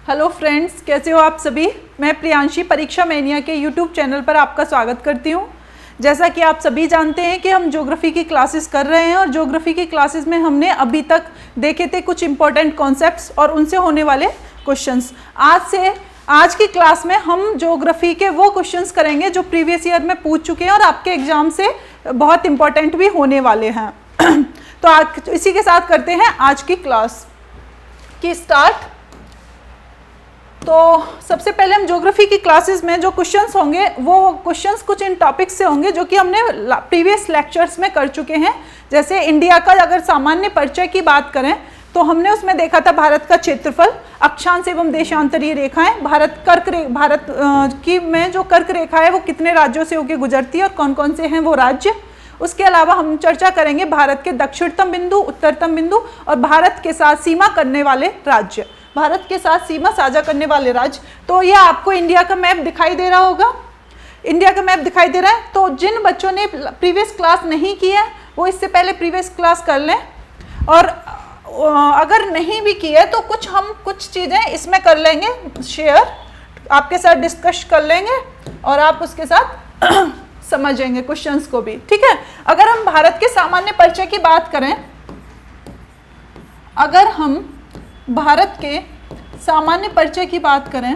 Hello friends, कैसे हो आप सभी। मैं प्रियांशी परीक्षा मैनिया के यूट्यूब चैनल पर आपका स्वागत करती हूँ। जैसा कि आप सभी जानते हैं कि हम ज्योग्राफी की क्लासेस कर रहे हैं और ज्योग्राफी की क्लासेस में हमने अभी तक देखे थे कुछ इंपॉर्टेंट कॉन्सेप्ट्स और उनसे होने वाले क्वेश्चंस। आज की क्लास में हम ज्योग्राफी के वो क्वेश्चंस करेंगे जो प्रीवियस ईयर में पूछ चुके हैं और आपके एग्जाम से बहुत इंपॉर्टेंट भी होने वाले हैं। तो आज इसी के साथ करते हैं आज की क्लास की स्टार्ट। तो सबसे पहले हम ज्योग्राफी की क्लासेस में जो क्वेश्चंस होंगे वो क्वेश्चंस कुछ इन टॉपिक्स से होंगे जो कि हमने प्रीवियस लेक्चर्स में कर चुके हैं। जैसे इंडिया का अगर सामान्य परिचय की बात करें तो हमने उसमें देखा था भारत का क्षेत्रफल, अक्षांश एवं देशांतरीय रेखाएं, भारत की में जो कर्क रेखा है वो कितने राज्यों से होकर गुजरती है और कौन कौन से हैं वो राज्य। उसके अलावा हम चर्चा करेंगे भारत के दक्षिणतम बिंदु, उत्तरतम बिंदु और भारत के साथ सीमा करने वाले राज्य, भारत के साथ सीमा साझा करने वाले राज्य। तो यह आपको इंडिया का मैप दिखाई दे रहा होगा, इंडिया का मैप दिखाई दे रहा है। तो जिन बच्चों ने प्रीवियस क्लास नहीं की है वो इससे पहले प्रीवियस क्लास कर लें, और अगर नहीं भी की है तो कुछ चीज़ें इसमें कर लेंगे शेयर, आपके साथ डिस्कस कर लेंगे और आप उसके साथ समझेंगे क्वेश्चंस को भी, ठीक है। अगर हम भारत के सामान्य परिचय की बात करें, अगर हम भारत के सामान्य परिचय की बात करें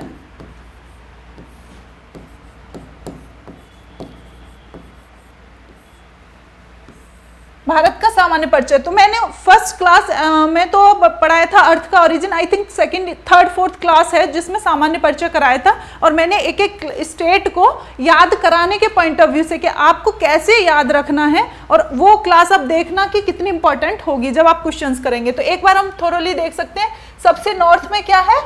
भारत का सामान्य परिचय, तो मैंने फर्स्ट क्लास में तो पढ़ाया था अर्थ का origin, I think second third fourth class है जिसमें सामान्य परिचय कराया था, और मैंने एक एक स्टेट को याद कराने के पॉइंट ऑफ व्यू से कि आपको कैसे याद रखना है, और वो क्लास अब देखना कि कितनी इंपॉर्टेंट होगी जब आप क्वेश्चंस करेंगे। तो एक बार हम थोरोली देख सकते हैं। सबसे नॉर्थ में क्या है?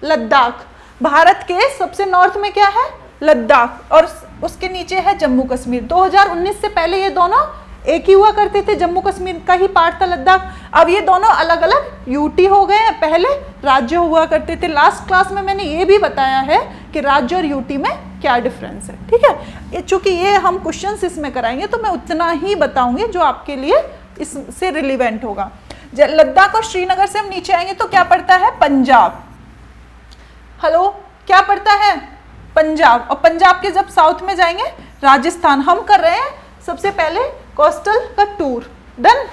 लद्दाख। भारत के सबसे नॉर्थ में क्या है? लद्दाख, और उसके नीचे है जम्मू कश्मीर। 2019 से पहले ये दोनों एक ही हुआ करते थे, जम्मू कश्मीर का ही पार्ट था लद्दाख। अब ये दोनों अलग अलग यूटी हो गए हैं, पहले राज्य हुआ करते थे। लास्ट क्लास में मैंने ये भी बताया है कि राज्य और यूटी में क्या डिफरेंस है, ठीक है। चूंकि ये हम क्वेश्चंस इसमें कराएंगे तो मैं उतना ही बताऊंगी जो आपके लिए इससे रिलेवेंट होगा। लद्दाख और श्रीनगर से हम नीचे आएंगे तो क्या पड़ता है? पंजाब। हेलो, क्या पड़ता है? पंजाब। और पंजाब के जब साउथ में जाएंगे राजस्थान। हम कर रहे हैं सबसे पहले कोस्टल का टूर। डन।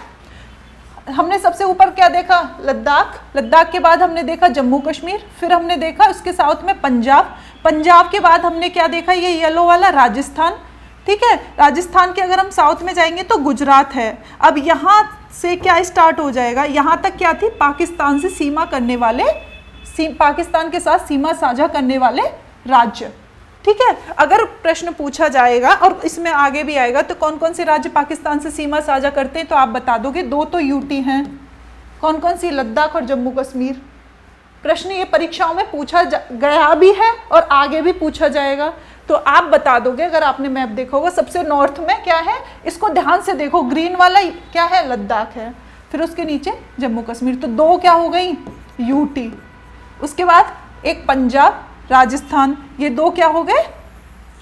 हमने सबसे ऊपर क्या देखा? लद्दाख। लद्दाख के बाद हमने देखा जम्मू कश्मीर, फिर हमने देखा उसके साउथ में पंजाब। पंजाब के बाद हमने क्या देखा? ये येलो वाला राजस्थान, ठीक है। राजस्थान के अगर हम साउथ में जाएंगे तो गुजरात है। अब यहाँ से क्या स्टार्ट हो जाएगा? यहाँ तक क्या थी? पाकिस्तान से सीमा करने वाले, पाकिस्तान के साथ सीमा साझा करने वाले राज्य, ठीक है। अगर प्रश्न पूछा जाएगा और इसमें आगे भी आएगा तो कौन कौन से राज्य पाकिस्तान से सीमा साझा करते हैं तो आप बता दोगे। दो तो यूटी हैं, कौन कौन सी? लद्दाख और जम्मू कश्मीर। प्रश्न ये परीक्षाओं में पूछा गया भी है और आगे भी पूछा जाएगा, तो आप बता दोगे अगर आपने मैप देखा होगा। सबसे नॉर्थ में क्या है? इसको ध्यान से देखो, ग्रीन वाला क्या है? लद्दाख है। फिर उसके नीचे जम्मू कश्मीर। तो दो क्या हो गई? यूटी। उसके बाद एक पंजाब, राजस्थान, ये दो क्या हो गए?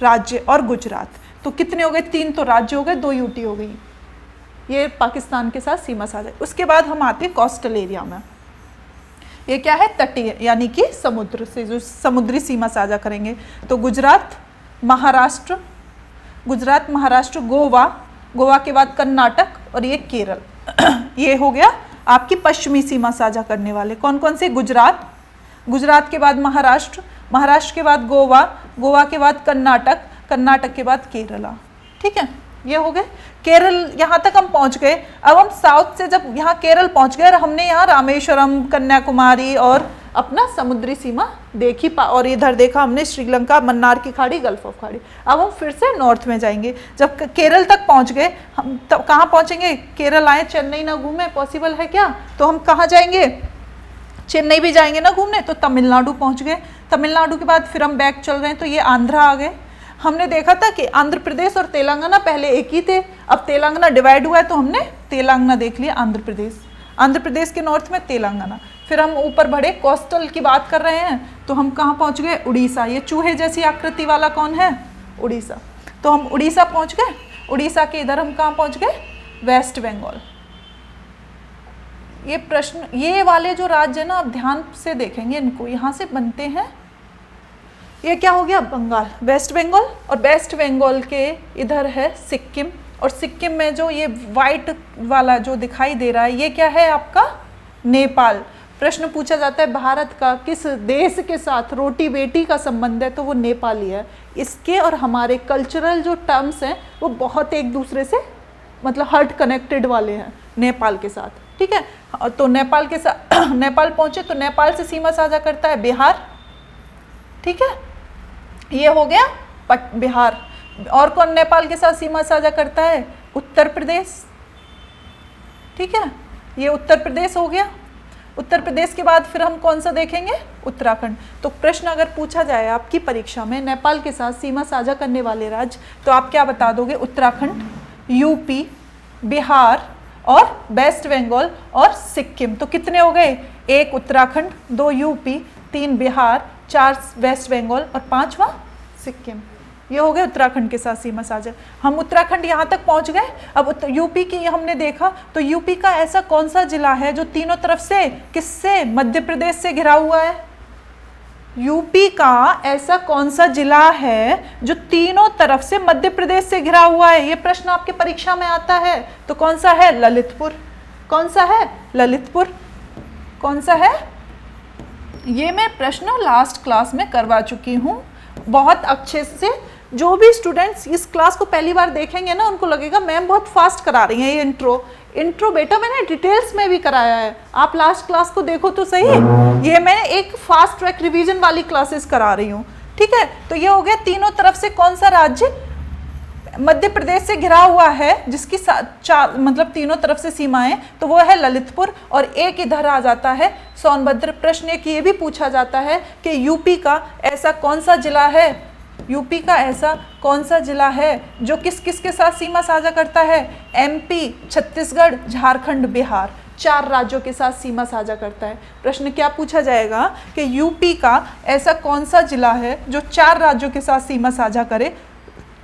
राज्य, और गुजरात। तो कितने हो गए? 3 तो राज्य हो गए, 2 यूटी हो गई। ये पाकिस्तान के साथ सीमा साझा। उसके बाद हम आते हैं कोस्टल एरिया में। ये क्या है? तटीय, यानी कि समुद्र से जो समुद्री सीमा साझा करेंगे। तो गुजरात, महाराष्ट्र, गोवा, गोवा के बाद कर्नाटक और ये केरल। ये हो गया आपकी पश्चिमी सीमा साझा करने वाले। कौन कौन से? गुजरात, गुजरात के बाद महाराष्ट्र, महाराष्ट्र के बाद गोवा, गोवा के बाद कर्नाटक, कर्नाटक के बाद केरला, ठीक है। ये हो गए केरल। यहाँ तक हम पहुँच गए। अब हम साउथ से जब यहाँ केरल पहुँच गए और हमने यहाँ रामेश्वरम, कन्याकुमारी और अपना समुद्री सीमा देखी, और इधर देखा हमने श्रीलंका, मन्नार की खाड़ी, गल्फ ऑफ खाड़ी। अब हम फिर से नॉर्थ में जाएंगे। जब केरल तक पहुँच गए हम, तब कहाँ पहुँचेंगे? केरल आए, चेन्नई ना घूमे, पॉसिबल है क्या? तो हम कहाँ जाएंगे? चेन्नई भी जाएंगे ना घूमने, तो तमिलनाडु पहुंच गए। तमिलनाडु के बाद फिर हम बैक चल रहे हैं तो ये आंध्रा आ गए। हमने देखा था कि आंध्र प्रदेश और तेलंगाना पहले एक ही थे, अब तेलंगाना डिवाइड हुआ है तो हमने तेलंगाना देख लिया, आंध्र प्रदेश। आंध्र प्रदेश के नॉर्थ में तेलंगाना। फिर हम ऊपर बढ़े, कोस्टल की बात कर रहे हैं तो हम कहाँ पहुँच गए? उड़ीसा। ये चूहे जैसी आकृति वाला कौन है? उड़ीसा। तो हम उड़ीसा पहुँच गए। उड़ीसा के इधर हम कहाँ पहुँच गए? वेस्ट बंगाल। ये प्रश्न, ये वाले जो राज्य ना आप ध्यान से देखेंगे इनको, यहाँ से बनते हैं। ये क्या हो गया? बंगाल, वेस्ट बंगाल, और वेस्ट बंगाल के इधर है सिक्किम, और सिक्किम में जो ये वाइट वाला जो दिखाई दे रहा है ये क्या है आपका? नेपाल। प्रश्न पूछा जाता है भारत का किस देश के साथ रोटी बेटी का संबंध है, तो वो नेपाल ही है। इसके और हमारे कल्चरल जो टर्म्स हैं वो बहुत एक दूसरे से मतलब हार्ट कनेक्टेड वाले हैं नेपाल के साथ, ठीक है। तो नेपाल के साथ नेपाल पहुंचे तो नेपाल से सीमा साझा करता है बिहार, ठीक है, ये हो गया बिहार। और कौन नेपाल के साथ सीमा साझा करता है? उत्तर प्रदेश, ठीक है, ये उत्तर प्रदेश हो गया। उत्तर प्रदेश के बाद फिर हम कौन सा देखेंगे? उत्तराखंड। तो प्रश्न अगर पूछा जाए आपकी परीक्षा में नेपाल के साथ सीमा साझा करने वाले राज्य, तो आप क्या बता दोगे? उत्तराखंड, यूपी, बिहार और वेस्ट बंगाल और सिक्किम। तो कितने हो गए? 1 उत्तराखंड, 2 यूपी, 3 बिहार, 4 वेस्ट बंगाल और 5वां सिक्किम। ये हो गए उत्तराखंड के साथ सीमा साझा। हम उत्तराखंड यहाँ तक पहुँच गए। अब यूपी की हमने देखा, तो यूपी का ऐसा कौन सा जिला है जो तीनों तरफ से किससे? मध्य प्रदेश से घिरा हुआ है। यूपी का ऐसा कौन सा जिला है जो तीनों तरफ से मध्य प्रदेश से घिरा हुआ है? ये प्रश्न आपके परीक्षा में आता है। तो कौन सा है? ललितपुर। कौन सा है? ललितपुर। कौन सा है? ये मैं प्रश्न लास्ट क्लास में करवा चुकी हूँ बहुत अच्छे से। जो भी स्टूडेंट्स इस क्लास को पहली बार देखेंगे ना, उनको लगेगा मैम बहुत फास्ट करा रही हैं ये इंट्रो बेटा मैंने डिटेल्स में भी कराया है, आप लास्ट क्लास को देखो तो सही। ये मैं एक फास्ट ट्रैक रिवीजन वाली क्लासेस करा रही हूँ, ठीक है। तो ये हो गया तीनों तरफ से कौन सा राज्य मध्य प्रदेश से घिरा हुआ है, जिसकी मतलब तीनों तरफ से सीमाएं, तो वो है ललितपुर। और एक इधर आ जाता है सोनभद्र। प्रश्न एक ये भी पूछा जाता है कि यूपी का ऐसा कौन सा जिला है, यूपी का ऐसा कौन सा जिला है जो किस किस के साथ सीमा साझा करता है? एमपी, छत्तीसगढ़, झारखंड, बिहार, 4 राज्यों के साथ सीमा साझा करता है। प्रश्न क्या पूछा जाएगा कि यूपी का ऐसा कौन सा जिला है जो 4 राज्यों के साथ सीमा साझा करे?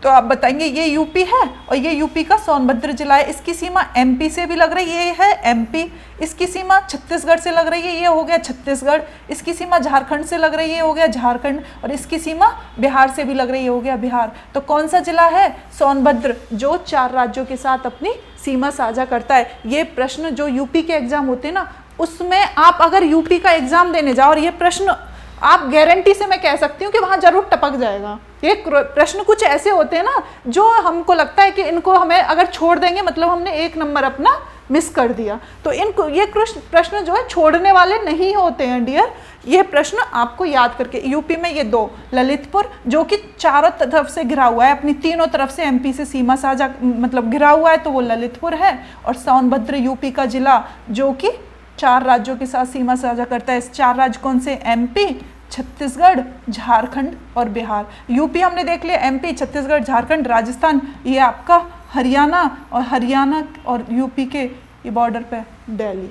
तो आप बताएंगे ये यूपी है और ये यूपी का सोनभद्र जिला है। इसकी सीमा एमपी से भी लग रही है, ये है एमपी। इसकी सीमा छत्तीसगढ़ से लग रही है, ये हो गया छत्तीसगढ़। इसकी सीमा झारखंड से लग रही है, ये हो गया झारखंड। और इसकी सीमा बिहार से भी लग रही है, हो गया बिहार। तो कौन सा जिला है? सोनभद्र, जो 4 राज्यों के साथ अपनी सीमा साझा करता है। ये प्रश्न जो यूपी के एग्जाम होते हैं ना, उसमें आप अगर यूपी का एग्जाम देने जाओ और ये प्रश्न, आप गारंटी से मैं कह सकती हूँ कि वहाँ जरूर टपक जाएगा। ये प्रश्न कुछ ऐसे होते हैं ना जो हमको लगता है कि इनको हमें अगर छोड़ देंगे मतलब हमने 1 नंबर अपना मिस कर दिया। तो इनको ये प्रश्न जो है छोड़ने वाले नहीं होते हैं डियर। ये प्रश्न आपको याद करके, यूपी में ये 2, ललितपुर जो कि चारों तरफ से घिरा हुआ है, अपनी तीनों तरफ से एमपी से सीमा साझा मतलब घिरा हुआ है, तो वो ललितपुर है। और सोनभद्र यूपी का जिला जो कि 4 राज्यों के साथ सीमा साझा करता है। इस 4 राज्य कौन से? एमपी, छत्तीसगढ़, झारखंड और बिहार। यूपी हमने देख लिया, एमपी, छत्तीसगढ़, झारखंड, राजस्थान, ये आपका हरियाणा, और हरियाणा और यूपी के ये बॉर्डर पे दिल्ली,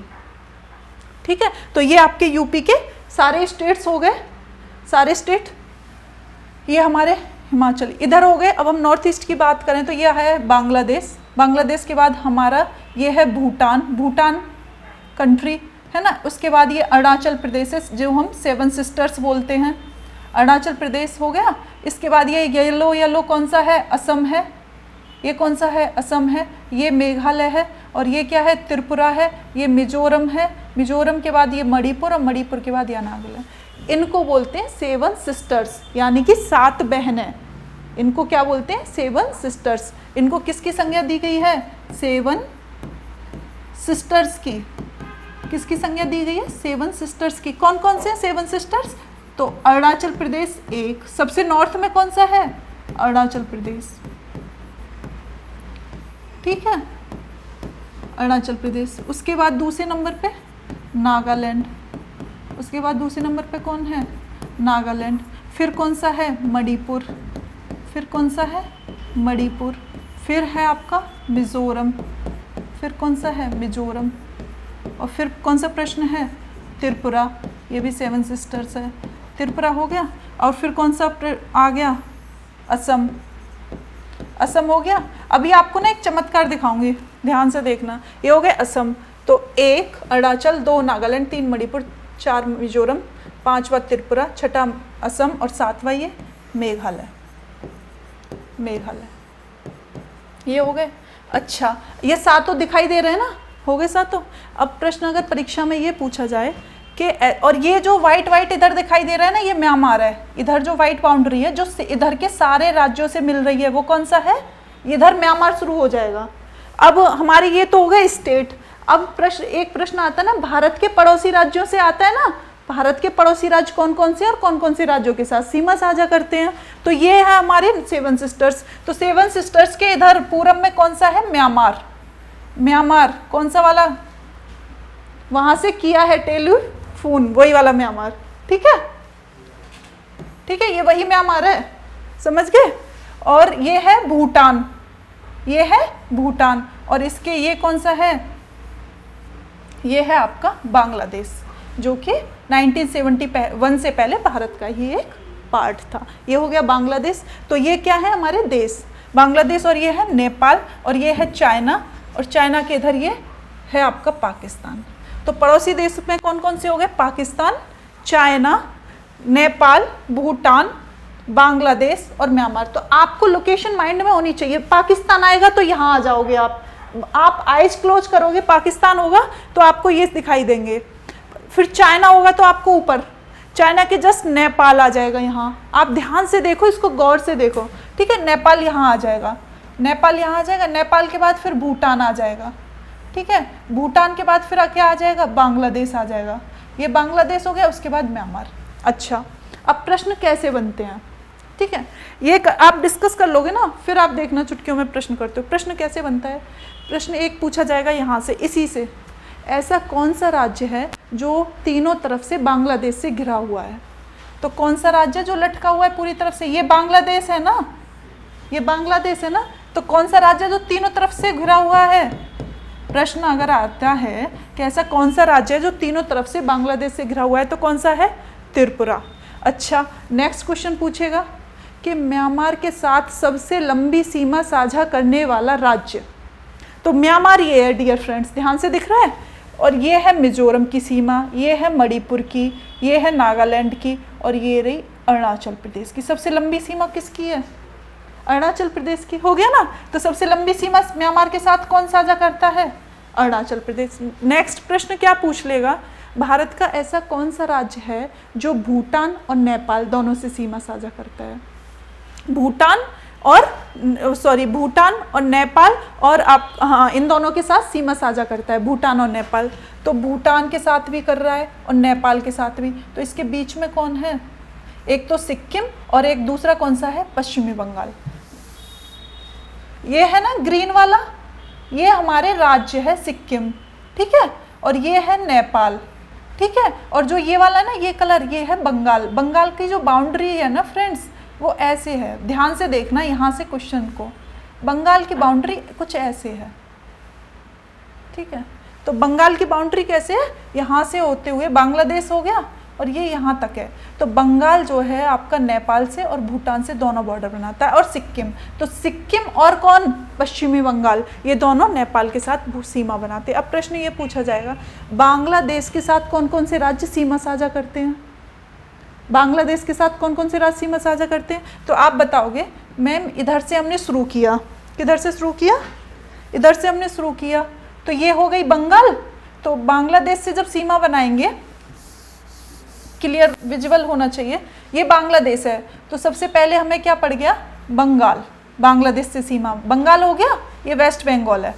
ठीक है। तो ये आपके यूपी के सारे स्टेट्स हो गए, सारे स्टेट। ये हमारे हिमाचल इधर हो गए। अब हम नॉर्थ ईस्ट की बात करें तो ये है बांग्लादेश। बांग्लादेश के बाद हमारा ये है भूटान, भूटान कंट्री है ना। उसके बाद ये अरुणाचल प्रदेश है जो हम 7 सिस्टर्स बोलते हैं, अरुणाचल प्रदेश हो गया। इसके बाद ये येलो कौन सा है? असम है। ये कौन सा है? असम है। ये मेघालय है। और ये क्या है? त्रिपुरा है। ये मिजोरम है। मिजोरम के बाद ये मणिपुर, और मणिपुर के बाद ये नागालैंड। इनको बोलते हैं 7 सिस्टर्स, यानी कि 7 बहनें। इनको क्या बोलते हैं? 7 सिस्टर्स। इनको किसकी संज्ञा दी गई है? 7 सिस्टर्स की। किसकी संज्ञा दी गई है? 7 सिस्टर्स की। कौन कौन से हैं 7 सिस्टर्स? तो अरुणाचल प्रदेश एक, सबसे नॉर्थ में कौन सा है? अरुणाचल प्रदेश, ठीक है, अरुणाचल प्रदेश। उसके बाद दूसरे नंबर पे नागालैंड। उसके बाद दूसरे नंबर पे कौन है? नागालैंड। फिर कौन सा है? मणिपुर। फिर कौन सा है? मणिपुर। फिर है आपका मिजोरम। फिर कौन सा है? मिजोरम। और फिर कौन सा प्रश्न है? त्रिपुरा। ये भी 7 सिस्टर्स है। त्रिपुरा हो गया। और फिर कौन सा आ गया? असम। असम हो गया। अभी आपको ना एक चमत्कार दिखाऊंगी, ध्यान से देखना। ये हो गया असम। तो 1 अरुणाचल, 2 नागालैंड, 3 मणिपुर, 4 मिजोरम, 5वां त्रिपुरा, 6वां असम और 7वां ये मेघालय। ये हो गए। अच्छा, ये 7 दिखाई दे रहे हैं ना, हो गए 7। अब प्रश्न अगर परीक्षा में ये पूछा जाए कि और ये जो वाइट इधर दिखाई दे रहा है ना, ये म्यांमार है। इधर जो वाइट बाउंड्री है जो इधर के सारे राज्यों से मिल रही है वो कौन सा है? इधर म्यांमार शुरू हो जाएगा। अब हमारी ये तो हो गए स्टेट। अब एक प्रश्न आता है ना, भारत के पड़ोसी राज्यों से आता है ना, भारत के पड़ोसी राज्य कौन कौन से और कौन कौन से राज्यों के साथ सीमा साझा करते हैं? तो ये है हमारे 7 सिस्टर्स। तो 7 सिस्टर्स के इधर पूरब में कौन सा है? म्यांमार। म्यांमार कौन सा वाला? वहां से किया है टेलीफोन, वही वाला म्यांमार। ठीक है, ठीक है, ये वही म्यांमार है, समझ गए। और ये है भूटान, ये है भूटान। और इसके ये कौन सा है? ये है आपका बांग्लादेश, जो कि 1971 से पहले भारत का ही एक पार्ट था। ये हो गया बांग्लादेश। तो ये क्या है? हमारे देश बांग्लादेश, और ये है नेपाल, और ये है चाइना, और चाइना के इधर ये है आपका पाकिस्तान। तो पड़ोसी देश में कौन कौन से हो गए? पाकिस्तान, चाइना, नेपाल, भूटान, बांग्लादेश और म्यांमार। तो आपको लोकेशन माइंड में होनी चाहिए। पाकिस्तान आएगा तो यहाँ आ जाओगे आप आइज क्लोज करोगे, पाकिस्तान होगा तो आपको ये दिखाई देंगे। फिर चाइना होगा तो आपको ऊपर, चाइना के जस्ट नेपाल आ जाएगा यहाँ। आप ध्यान से देखो, इसको गौर से देखो, ठीक है। नेपाल यहाँ आ जाएगा, नेपाल यहाँ आ जाएगा। नेपाल के बाद फिर भूटान आ जाएगा, ठीक है। भूटान के बाद फिर क्या आ जाएगा? बांग्लादेश आ जाएगा। ये बांग्लादेश हो गया, उसके बाद म्यांमार। अच्छा, अब प्रश्न कैसे बनते हैं, ठीक है, ये आप डिस्कस कर लोगे ना, फिर आप देखना चुटकियों में प्रश्न करते हो। प्रश्न कैसे बनता है? प्रश्न एक पूछा जाएगा यहाँ से, इसी से, ऐसा कौन सा राज्य है जो तीनों तरफ से बांग्लादेश से घिरा हुआ है? तो कौन सा राज्य जो लटका हुआ है पूरी तरफ से? ये बांग्लादेश है ना, ये बांग्लादेश है ना। तो कौन सा राज्य जो तीनों तरफ से घिरा हुआ है? प्रश्न अगर आता है कि ऐसा कौन सा राज्य है जो तीनों तरफ से बांग्लादेश से घिरा हुआ है, तो कौन सा है? त्रिपुरा। अच्छा, नेक्स्ट क्वेश्चन पूछेगा कि म्यांमार के साथ सबसे लंबी सीमा साझा करने वाला राज्य। तो म्यांमार ये है डियर फ्रेंड्स, ध्यान से दिख रहा है। और ये है मिजोरम की सीमा, ये है मणिपुर की, ये है नागालैंड की, और ये रही अरुणाचल प्रदेश की। सबसे लंबी सीमा किसकी है? अरुणाचल प्रदेश की। हो गया ना। तो सबसे लंबी सीमा म्यांमार के साथ कौन साझा करता है? अरुणाचल प्रदेश। नेक्स्ट प्रश्न क्या पूछ लेगा? भारत का ऐसा कौन सा राज्य है जो भूटान और नेपाल दोनों से सीमा साझा करता है? भूटान और नेपाल, और आप इन दोनों के साथ सीमा साझा करता है, भूटान और नेपाल। तो भूटान के साथ भी कर रहा है और नेपाल के साथ भी। तो इसके बीच में कौन है? एक तो सिक्किम, और एक दूसरा कौन सा है? पश्चिमी बंगाल। ये है ना ग्रीन वाला, ये हमारे राज्य है सिक्किम, ठीक है। और ये है नेपाल, ठीक है। और जो ये वाला ना, ये कलर, ये है बंगाल। बंगाल की जो बाउंड्री है ना फ्रेंड्स, वो ऐसे है, ध्यान से देखना यहाँ से क्वेश्चन को। बंगाल की बाउंड्री कुछ ऐसे है, ठीक है। तो बंगाल की बाउंड्री कैसे है? यहाँ से होते हुए बांग्लादेश हो गया और ये यहाँ तक है। तो बंगाल जो है आपका नेपाल से और भूटान से दोनों बॉर्डर बनाता है। और सिक्किम, तो सिक्किम और कौन? पश्चिमी बंगाल, ये दोनों नेपाल के साथ सीमा बनाते हैं। अब प्रश्न ये पूछा जाएगा, बांग्लादेश के साथ कौन कौन से राज्य सीमा साझा करते हैं? बांग्लादेश के साथ कौन कौन से राज्य सीमा साझा करते हैं? तो आप बताओगे मैम इधर से हमने शुरू किया, किधर से शुरू किया? इधर से हमने शुरू किया, तो ये हो गई बंगाल। तो बांग्लादेश से जब सीमा बनाएंगे, क्लियर विजुअल होना चाहिए, ये बांग्लादेश है, तो सबसे पहले हमें क्या पड़ गया? बंगाल। बांग्लादेश से सीमा बंगाल हो गया, ये वेस्ट बंगाल है।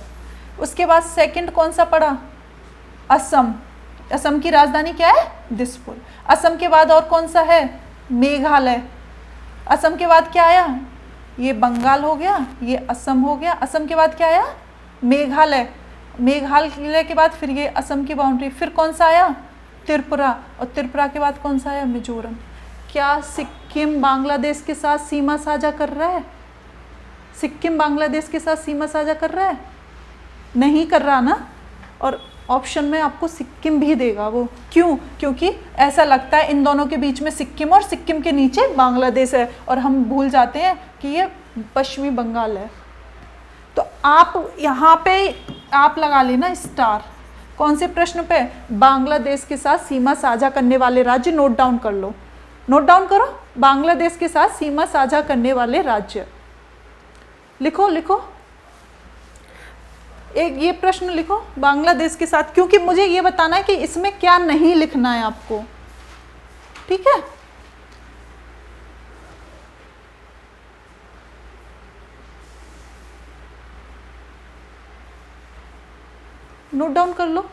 उसके बाद सेकंड कौन सा पड़ा? असम। असम की राजधानी क्या है? दिसपुर। असम के बाद और कौन सा है? मेघालय। असम के बाद क्या आया? ये बंगाल हो गया, ये असम हो गया। असम के बाद क्या आया? मेघालय। मेघालय के बाद फिर ये असम की बाउंड्री, फिर कौन सा आया? त्रिपुरा। और त्रिपुरा के बाद कौन सा आया? मिजोरम। क्या सिक्किम बांग्लादेश के साथ सीमा साझा कर रहा है? सिक्किम बांग्लादेश के साथ सीमा साझा कर रहा है? नहीं कर रहा ना। और ऑप्शन में आपको सिक्किम भी देगा वो, क्यों? क्योंकि ऐसा लगता है इन दोनों के बीच में सिक्किम और सिक्किम के नीचे बांग्लादेश है, और हम भूल जाते हैं कि ये पश्चिमी बंगाल है। तो आप यहाँ पे आप लगा लेना स्टार, कौन से प्रश्न पे? बांग्लादेश के साथ सीमा साझा करने वाले राज्य, नोट डाउन कर लो, नोट डाउन करो, बांग्लादेश के साथ सीमा साझा करने वाले राज्य लिखो लिखो। एक ये प्रश्न लिखो बांग्लादेश के साथ, क्योंकि मुझे ये बताना है कि इसमें क्या नहीं लिखना है आपको, ठीक है। नोट डाउन कर लो,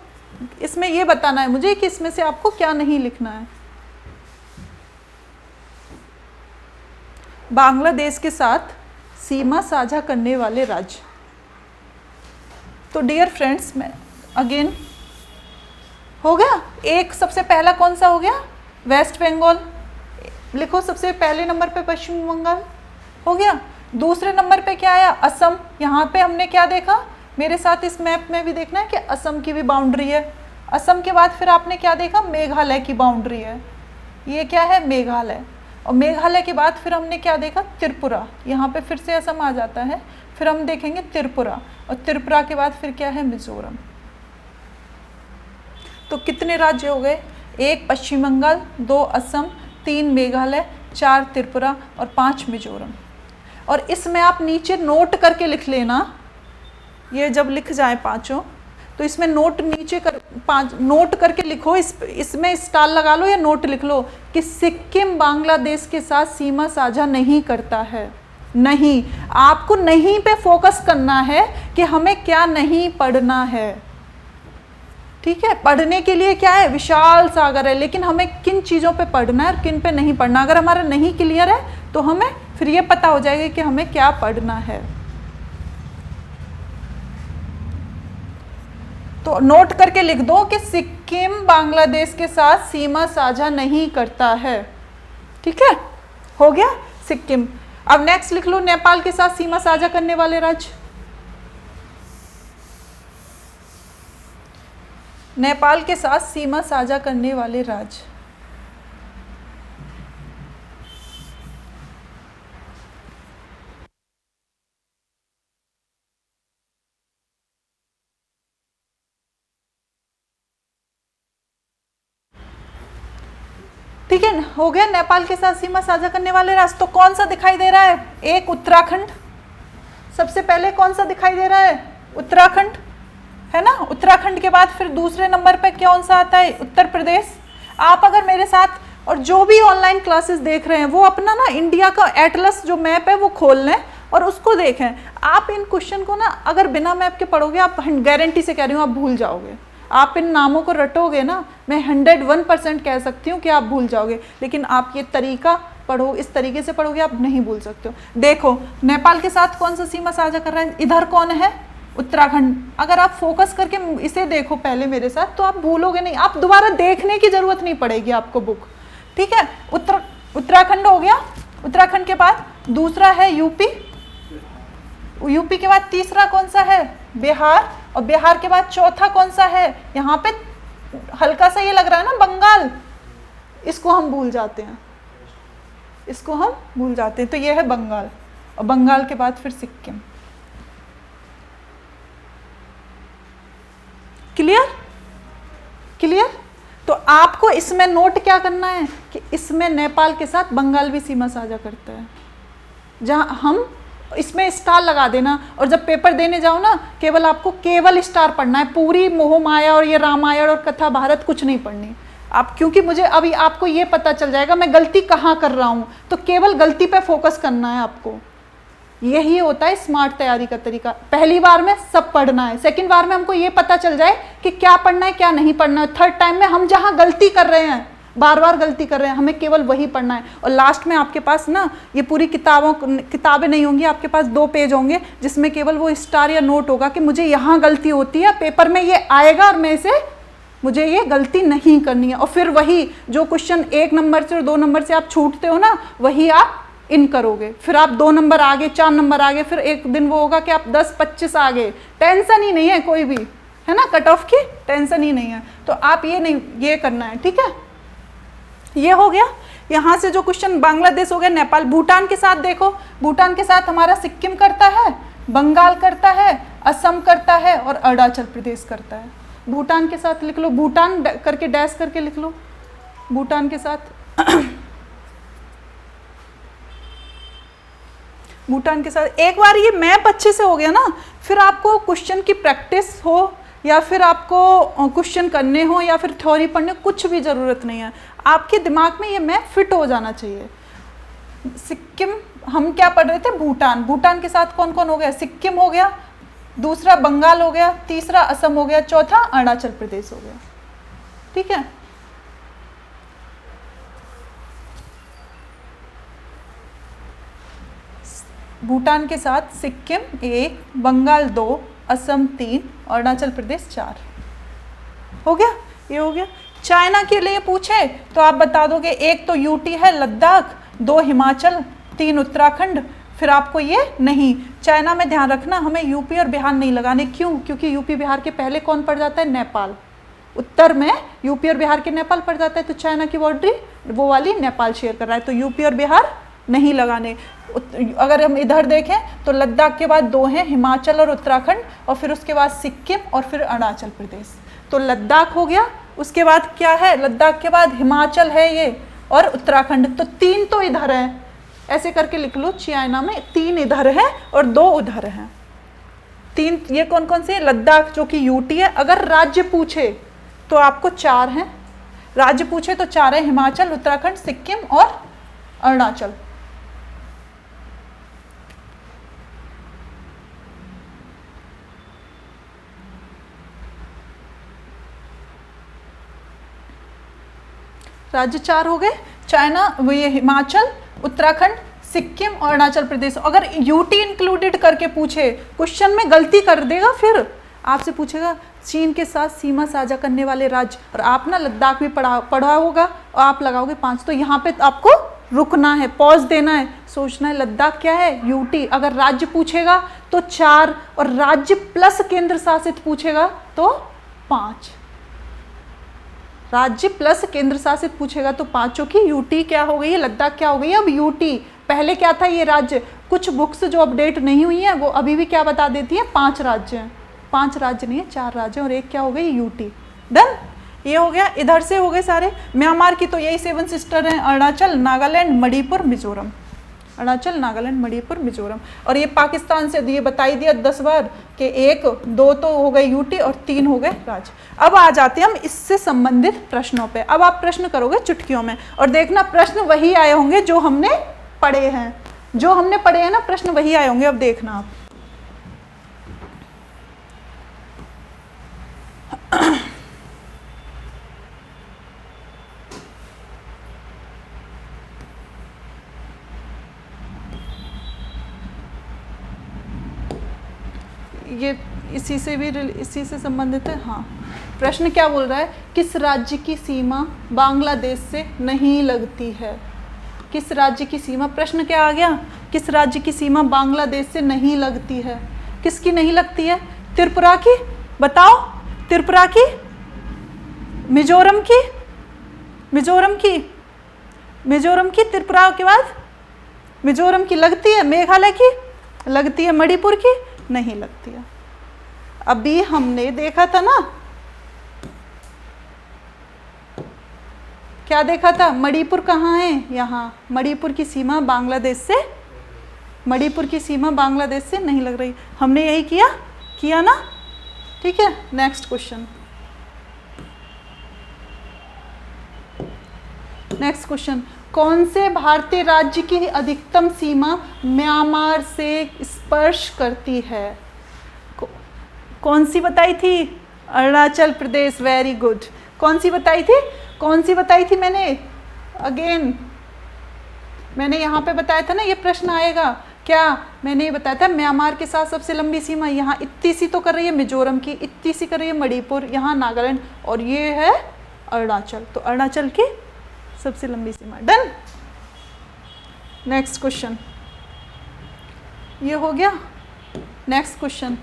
इसमें ये बताना है मुझे कि इसमें से आपको क्या नहीं लिखना है। बांग्लादेश के साथ सीमा साझा करने वाले राज्य। तो डियर फ्रेंड्स, मैं अगेन हो गया। एक सबसे पहला कौन सा हो गया? वेस्ट बंगाल, लिखो सबसे पहले नंबर पे पश्चिम बंगाल हो गया। दूसरे नंबर पे क्या आया? असम। यहाँ पे हमने क्या देखा, मेरे साथ इस मैप में भी देखना है कि असम की भी बाउंड्री है। असम के बाद फिर आपने क्या देखा? मेघालय की बाउंड्री है, ये क्या है? मेघालय। और मेघालय के बाद फिर हमने क्या देखा? त्रिपुरा। यहाँ पे फिर से असम आ जाता है, फिर हम देखेंगे त्रिपुरा, और त्रिपुरा के बाद फिर क्या है? मिजोरम। तो कितने राज्य हो गए? 1 पश्चिम बंगाल, 2 असम, 3 मेघालय, 4 त्रिपुरा और 5 मिजोरम। और इसमें आप नीचे नोट करके लिख लेना, ये जब लिख जाए पांचों तो इसमें नोट नीचे कर 5 नोट करके लिखो, इसमें स्टार लगा लो या नोट लिख लो कि सिक्किम बांग्लादेश के साथ सीमा साझा नहीं करता है। नहीं, आपको नहीं पे फोकस करना है कि हमें क्या नहीं पढ़ना है, ठीक है। पढ़ने के लिए क्या है? विशाल सागर है, लेकिन हमें किन चीज़ों पे पढ़ना है और किन पे नहीं पढ़ना। अगर हमारा नहीं क्लियर है तो हमें फिर ये पता हो जाएगा कि हमें क्या पढ़ना है। तो नोट करके लिख दो कि सिक्किम बांग्लादेश के साथ सीमा साझा नहीं करता है, ठीक है। हो गया सिक्किम। अब नेक्स्ट लिख लो नेपाल के साथ सीमा साझा करने वाले राज्य। नेपाल के साथ सीमा साझा करने वाले राज्य, ठीक है। हो गया नेपाल के साथ सीमा साझा करने वाले राज्य। तो कौन सा दिखाई दे रहा है? एक उत्तराखंड, सबसे पहले कौन सा दिखाई दे रहा है? उत्तराखंड, है ना। उत्तराखंड के बाद फिर दूसरे नंबर पे कौन सा आता है? उत्तर प्रदेश। आप अगर मेरे साथ और जो भी ऑनलाइन क्लासेस देख रहे हैं वो अपना ना इंडिया का एटलस जो मैप है वो खोल लें और उसको देखें। आप इन क्वेश्चन को ना अगर बिना मैप के पढ़ोगे, आप गारंटी से कह रही हूँ आप भूल जाओगे। आप इन नामों को रटोगे ना, मैं 101% कह सकती हूँ कि आप भूल जाओगे। लेकिन आप ये तरीका पढ़ो, इस तरीके से पढ़ोगे आप नहीं भूल सकते हो। देखो नेपाल के साथ कौन सा सीमा साझा कर रहा है? इधर कौन है? उत्तराखंड। अगर आप फोकस करके इसे देखो पहले मेरे साथ तो आप भूलोगे नहीं, आप दोबारा देखने की जरूरत नहीं पड़ेगी आपको बुक, ठीक है। उत्तराखंड हो गया। उत्तराखंड के बाद दूसरा है यूपी, यूपी के बाद तीसरा कौन सा है? बिहार, और बिहार के बाद चौथा कौन सा है? यहाँ पे हल्का सा ये लग रहा है ना, बंगाल। इसको हम भूल जाते हैं, इसको हम भूल जाते हैं। तो ये है बंगाल, और बंगाल के बाद फिर सिक्किम। क्लियर? क्लियर? तो आपको इसमें नोट क्या करना है कि इसमें नेपाल के साथ बंगाल भी सीमा साझा करता है, जहां हम इसमें स्टार लगा देना। और जब पेपर देने जाओ ना, केवल आपको केवल स्टार पढ़ना है, पूरी मोह माया और ये रामायण और कथा भारत कुछ नहीं पढ़नी आप, क्योंकि मुझे अभी आपको ये पता चल जाएगा मैं गलती कहाँ कर रहा हूँ। तो केवल गलती पे फोकस करना है आपको। यही होता है स्मार्ट तैयारी का तरीका। पहली बार में सब पढ़ना है, सेकंड बार में हमको ये पता चल जाए कि क्या पढ़ना है क्या नहीं पढ़ना है। थर्ड टाइम में हम जहाँ गलती कर रहे हैं, बार बार गलती कर रहे हैं, हमें केवल वही पढ़ना है। और लास्ट में आपके पास ना ये पूरी किताबें नहीं होंगी, आपके पास 2 पेज होंगे जिसमें केवल वो स्टार या नोट होगा कि मुझे यहाँ गलती होती है, पेपर में ये आएगा और मैं इसे मुझे ये गलती नहीं करनी है। और फिर वही जो क्वेश्चन 1 नंबर से और 2 नंबर से आप छूटते हो ना, वही आप इन करोगे। फिर आप 2 नंबर आगे, 4 नंबर आगे, फिर एक दिन वो होगा कि आप 10-25 आगे। टेंशन ही नहीं है कोई भी, है ना, कट ऑफ की टेंशन ही नहीं है। तो आप ये नहीं, ये करना है, ठीक है। ये हो गया। यहाँ से जो क्वेश्चन बांग्लादेश हो गया, नेपाल, भूटान के साथ देखो। भूटान के साथ हमारा सिक्किम करता है, बंगाल करता है, असम करता है और अरुणाचल प्रदेश करता है। भूटान के साथ लिख लो, भूटान करके डैश करके लिख लो, भूटान के साथ भूटान के साथ। एक बार ये मैप अच्छे से हो गया ना, फिर आपको क्वेश्चन की प्रैक्टिस हो या फिर आपको क्वेश्चन करने हो या फिर थ्योरी पढ़ने, कुछ भी ज़रूरत नहीं है, आपके दिमाग में ये मैप फिट हो जाना चाहिए। सिक्किम हम क्या पढ़ रहे थे, भूटान, भूटान के साथ कौन कौन हो गया, सिक्किम हो गया, दूसरा बंगाल हो गया, तीसरा असम हो गया, चौथा अरुणाचल प्रदेश हो गया। ठीक है, भूटान के साथ सिक्किम 1, बंगाल 2, असम 3, अरुणाचल प्रदेश 4। हो गया, ये हो गया। चाइना के लिए पूछे तो आप बता दोगे, एक तो यूटी है लद्दाख, 2 हिमाचल, 3 उत्तराखंड, फिर आपको ये नहीं। चाइना में ध्यान रखना, हमें यूपी और बिहार नहीं लगाने, क्यों? क्योंकि यूपी बिहार के पहले कौन पड़ जाता है, नेपाल। उत्तर में यूपी और बिहार के नेपाल पड़ जाता है, तो चाइना की बाउंड्री वो वाली नेपाल शेयर कर रहा है, तो यूपी और बिहार नहीं लगाने। अगर हम इधर देखें तो लद्दाख के बाद 2 हैं, हिमाचल और उत्तराखंड, और फिर उसके बाद सिक्किम और फिर अरुणाचल प्रदेश। तो लद्दाख हो गया, उसके बाद क्या है, लद्दाख के बाद हिमाचल है ये और उत्तराखंड, तो 3 तो इधर है, ऐसे करके लिख लो। चाइना में 3 इधर है और 2 उधर हैं। 3 ये कौन कौन से, लद्दाख जो कि यूटी है। अगर राज्य पूछे तो आपको 4 हैं, राज्य पूछे तो 4 है, हिमाचल, उत्तराखंड, सिक्किम और अरुणाचल। राज्य 4 हो गए, चाइना, वो ये हिमाचल, उत्तराखंड, सिक्किम और अरुणाचल प्रदेश। अगर यूटी इंक्लूडेड करके पूछे, क्वेश्चन में गलती कर देगा, फिर आपसे पूछेगा चीन के साथ सीमा साझा करने वाले राज्य, और आप ना लद्दाख भी पढ़ा होगा और आप लगाओगे 5, तो यहाँ पे आपको रुकना है, पॉज देना है, सोचना है लद्दाख क्या है, यूटी। अगर राज्य पूछेगा तो 4, और राज्य प्लस केंद्र शासित पूछेगा तो 5। राज्य प्लस केंद्र शासित पूछेगा तो 5, की यूटी क्या हो गई है, लद्दाख क्या हो गई है अब यूटी। पहले क्या था ये राज्य, कुछ बुक्स जो अपडेट नहीं हुई हैं वो अभी भी क्या बता देती है, 5 राज्य हैं। 5 राज्य नहीं है, 4 राज्य, और एक क्या हो गई, यूटी। डन, ये हो गया। इधर से हो गए सारे। म्यांमार की तो यही 7 सिस्टर हैं, अरुणाचल, नागालैंड, मणिपुर, मिजोरम। अरुणाचल, नागालैंड, मणिपुर, मिजोरम। और ये पाकिस्तान से ये बता ही दिया 10 बार कि 1, 2 तो हो गए यूटी और 3 हो गए राज्य। अब आ जाते हैं हम इससे संबंधित प्रश्नों पे। अब आप प्रश्न करोगे चुटकियों में, और देखना प्रश्न वही आए होंगे जो हमने पढ़े हैं, जो हमने पढ़े हैं ना प्रश्न वही आए होंगे। अब देखना आप, ये इसी से संबंधित है। हाँ, प्रश्न क्या बोल रहा है, किस राज्य की सीमा बांग्लादेश से नहीं लगती है। किस राज्य की सीमा, प्रश्न क्या आ गया, किस राज्य की सीमा बांग्लादेश से नहीं लगती है। किसकी नहीं लगती है, त्रिपुरा की, बताओ, त्रिपुरा की, मिजोरम की, मिजोरम की, मिजोरम की, त्रिपुरा के बाद मिजोरम की लगती है, मेघालय की लगती है, मणिपुर की नहीं लगती है। अभी हमने देखा था ना, क्या देखा था, मणिपुर कहाँ है, यहाँ। मणिपुर की सीमा बांग्लादेश से, मणिपुर की सीमा बांग्लादेश से नहीं लग रही, हमने यही किया ना। ठीक है, नेक्स्ट क्वेश्चन, नेक्स्ट क्वेश्चन। कौन से भारतीय राज्य की अधिकतम सीमा म्यांमार से स्पर्श करती है। कौन सी बताई थी, अरुणाचल प्रदेश, वेरी गुड। कौन सी बताई थी, कौन सी बताई थी मैंने, अगेन मैंने यहाँ पे बताया था ना, ये प्रश्न आएगा क्या, मैंने ये बताया था म्यांमार के साथ सबसे लंबी सीमा यहाँ इतनी सी तो कर रही है मिजोरम की, इतनी सी कर रही है मणिपुर, यहाँ नागालैंड, और ये है अरुणाचल, तो अरुणाचल की सबसे लंबी सीमा। डन, नेक्स्ट क्वेश्चन, ये हो गया। नेक्स्ट क्वेश्चन,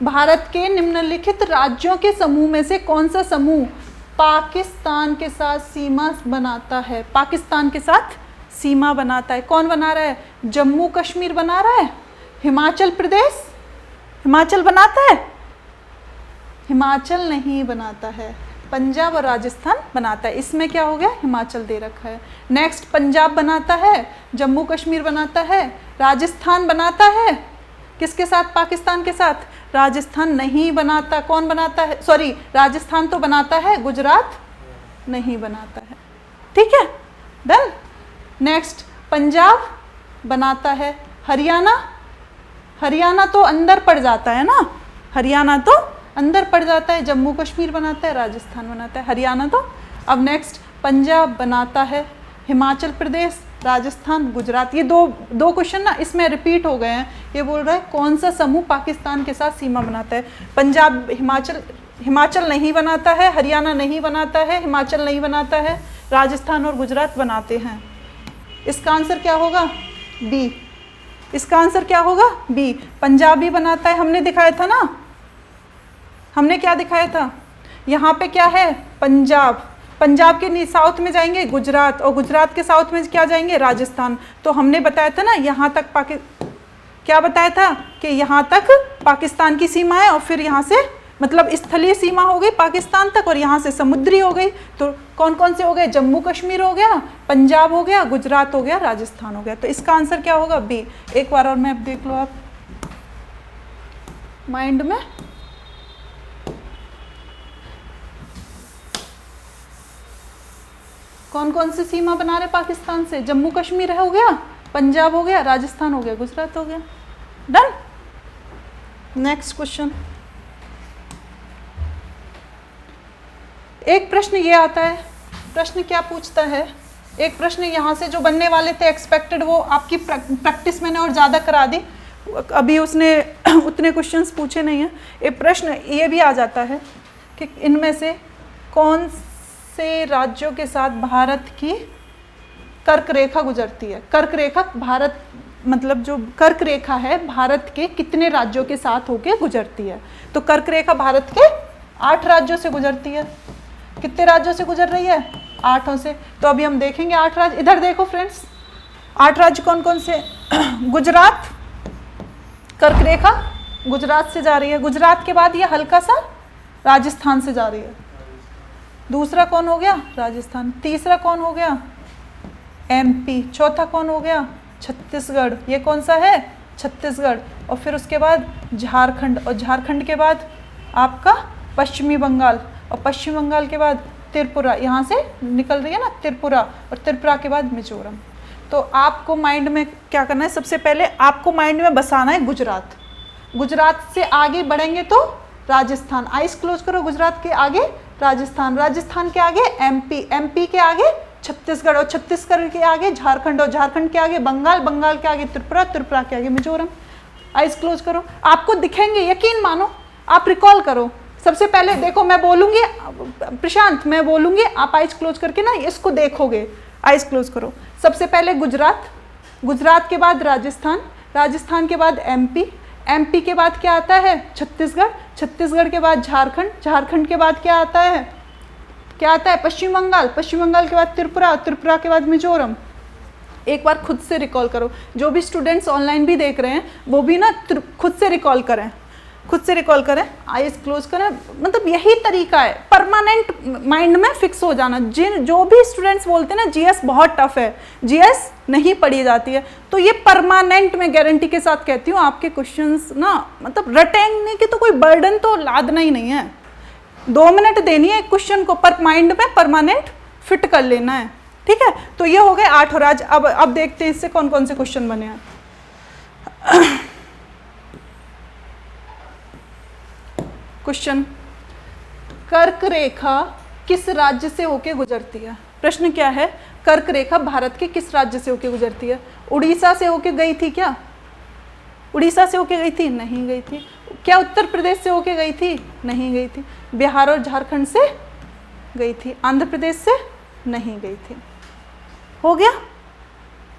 भारत के निम्नलिखित राज्यों के समूह में से कौन सा समूह पाकिस्तान के साथ सीमा बनाता है। पाकिस्तान के साथ सीमा बनाता है, कौन बना रहा है, जम्मू कश्मीर बना रहा है, हिमाचल प्रदेश, हिमाचल बनाता है, हिमाचल नहीं बनाता है, पंजाब और राजस्थान बनाता है। इसमें क्या हो गया, हिमाचल दे रखा है। नेक्स्ट, पंजाब बनाता है, जम्मू कश्मीर बनाता है, राजस्थान बनाता है किसके साथ, पाकिस्तान के साथ। राजस्थान नहीं बनाता, कौन बनाता है, सॉरी राजस्थान तो बनाता है, गुजरात नहीं बनाता है। ठीक है, डन। नेक्स्ट, पंजाब बनाता है, हरियाणा, हरियाणा तो अंदर पड़ जाता है ना, हरियाणा तो अंदर पड़ जाता है, जम्मू कश्मीर बनाता है, राजस्थान बनाता है, हरियाणा तो। अब नेक्स्ट, पंजाब बनाता है, हिमाचल प्रदेश, राजस्थान, गुजरात। ये दो क्वेश्चन ना इसमें रिपीट हो गए हैं। ये बोल रहा है कौन सा समूह पाकिस्तान के साथ सीमा बनाता है। पंजाब, हिमाचल नहीं बनाता है, हरियाणा नहीं बनाता है, हिमाचल नहीं बनाता है, राजस्थान और गुजरात बनाते हैं। इसका आंसर क्या होगा, बी। इसका आंसर क्या होगा, बी। पंजाब भी बनाता है, हमने दिखाया था ना, हमने क्या दिखाया था, यहाँ पे क्या है, पंजाब, पंजाब के साउथ में जाएंगे गुजरात, और गुजरात के साउथ में क्या जाएंगे, राजस्थान। तो हमने बताया था ना यहाँ तक क्या बताया था कि यहाँ तक पाकिस्तान की सीमा है, और फिर यहाँ से मतलब स्थलीय सीमा हो गई पाकिस्तान तक, और यहाँ से समुद्री हो गई। तो कौन कौन से हो गए, जम्मू कश्मीर हो गया, पंजाब हो गया, गुजरात हो गया, राजस्थान हो गया। तो इसका आंसर क्या होगा, बी। एक बार और मैप देख लो आप माइंड में। कौन कौन सी सीमा बना रहे पाकिस्तान से, जम्मू कश्मीर हो गया, पंजाब हो गया, राजस्थान हो गया, गुजरात हो गया। डन। नेक्स्ट क्वेश्चन, एक प्रश्न ये आता है, प्रश्न क्या पूछता है, एक प्रश्न यहाँ से जो बनने वाले थे एक्सपेक्टेड, वो आपकी प्रैक्टिस मैंने और ज़्यादा करा दी, अभी उसने उतने क्वेश्चंस पूछे नहीं हैं। एक प्रश्न ये भी आ जाता है कि इनमें से कौन से राज्यों के साथ भारत की कर्क रेखा गुजरती है। कर्क रेखा भारत, मतलब जो कर्क रेखा है भारत के कितने राज्यों के साथ होके गुजरती है। तो कर्क रेखा भारत के 8 राज्यों से गुजरती है। कितने राज्यों से गुजर रही है, 8 से। तो अभी हम देखेंगे 8 राज्य। इधर देखो फ्रेंड्स, 8 राज्य कौन कौन से, गुजरात, कर्क रेखा गुजरात से जा रही है, गुजरात के बाद ये हल्का सा राजस्थान से जा रही है। दूसरा कौन हो गया, राजस्थान। तीसरा कौन हो गया, एमपी। चौथा कौन हो गया, छत्तीसगढ़। ये कौन सा है, छत्तीसगढ़। और फिर उसके बाद झारखंड, और झारखंड के बाद आपका पश्चिमी बंगाल, और पश्चिम बंगाल के बाद त्रिपुरा, यहाँ से निकल रही है ना त्रिपुरा, और त्रिपुरा के बाद मिजोरम। तो आपको माइंड में क्या करना है, सबसे पहले आपको माइंड में बसाना है गुजरात। गुजरात से आगे बढ़ेंगे तो राजस्थान, आइस क्लोज करो, गुजरात के आगे राजस्थान, राजस्थान के आगे एमपी, एमपी के आगे छत्तीसगढ़, और छत्तीसगढ़ के आगे झारखंड, और झारखंड के आगे बंगाल, बंगाल के आगे त्रिपुरा, त्रिपुरा के आगे मिजोरम। आइस क्लोज करो, आपको दिखेंगे, यकीन मानो, आप रिकॉल करो। सबसे पहले देखो, मैं बोलूंगी, प्रशांत मैं बोलूंगी, आप आइस क्लोज करके ना इसको देखोगे। आइस क्लोज करो। सबसे पहले गुजरात, गुजरात के बाद राजस्थान, राजस्थान के बाद एमपी, एमपी के बाद क्या आता है, छत्तीसगढ़, छत्तीसगढ़ के बाद झारखंड, झारखंड के बाद क्या आता है, क्या आता है, पश्चिम बंगाल, पश्चिम बंगाल के बाद त्रिपुरा, त्रिपुरा के बाद मिजोरम। एक बार खुद से रिकॉल करो। जो भी स्टूडेंट्स ऑनलाइन भी देख रहे हैं वो भी ना खुद से रिकॉल करें, खुद से रिकॉल करें, आईज क्लोज करें। मतलब यही तरीका है, परमानेंट माइंड में फिक्स हो जाना। जो भी स्टूडेंट्स बोलते हैं ना जीएस बहुत टफ है, जीएस नहीं पढ़ी जाती है, तो ये परमानेंट मैं गारंटी के साथ कहती हूँ आपके क्वेश्चंस ना, मतलब रटेंगे की तो कोई बर्डन तो लादना ही नहीं है। 2 मिनट देनी है एक क्वेश्चन को, पर माइंड में परमानेंट फिट कर लेना है। ठीक है, तो ये हो गए 8 राज्य। अब देखते हैं इससे कौन कौन से क्वेश्चन बने हैं। क्वेश्चन, कर्क रेखा किस राज्य से होके गुजरती है। प्रश्न क्या है, कर्क रेखा भारत के किस राज्य से होके गुजरती है। उड़ीसा से होके गई थी क्या, उड़ीसा से होके गई थी, नहीं गई थी। क्या उत्तर प्रदेश से होके गई थी, नहीं गई थी। बिहार और झारखंड से गई थी, आंध्र प्रदेश से नहीं गई थी। हो गया,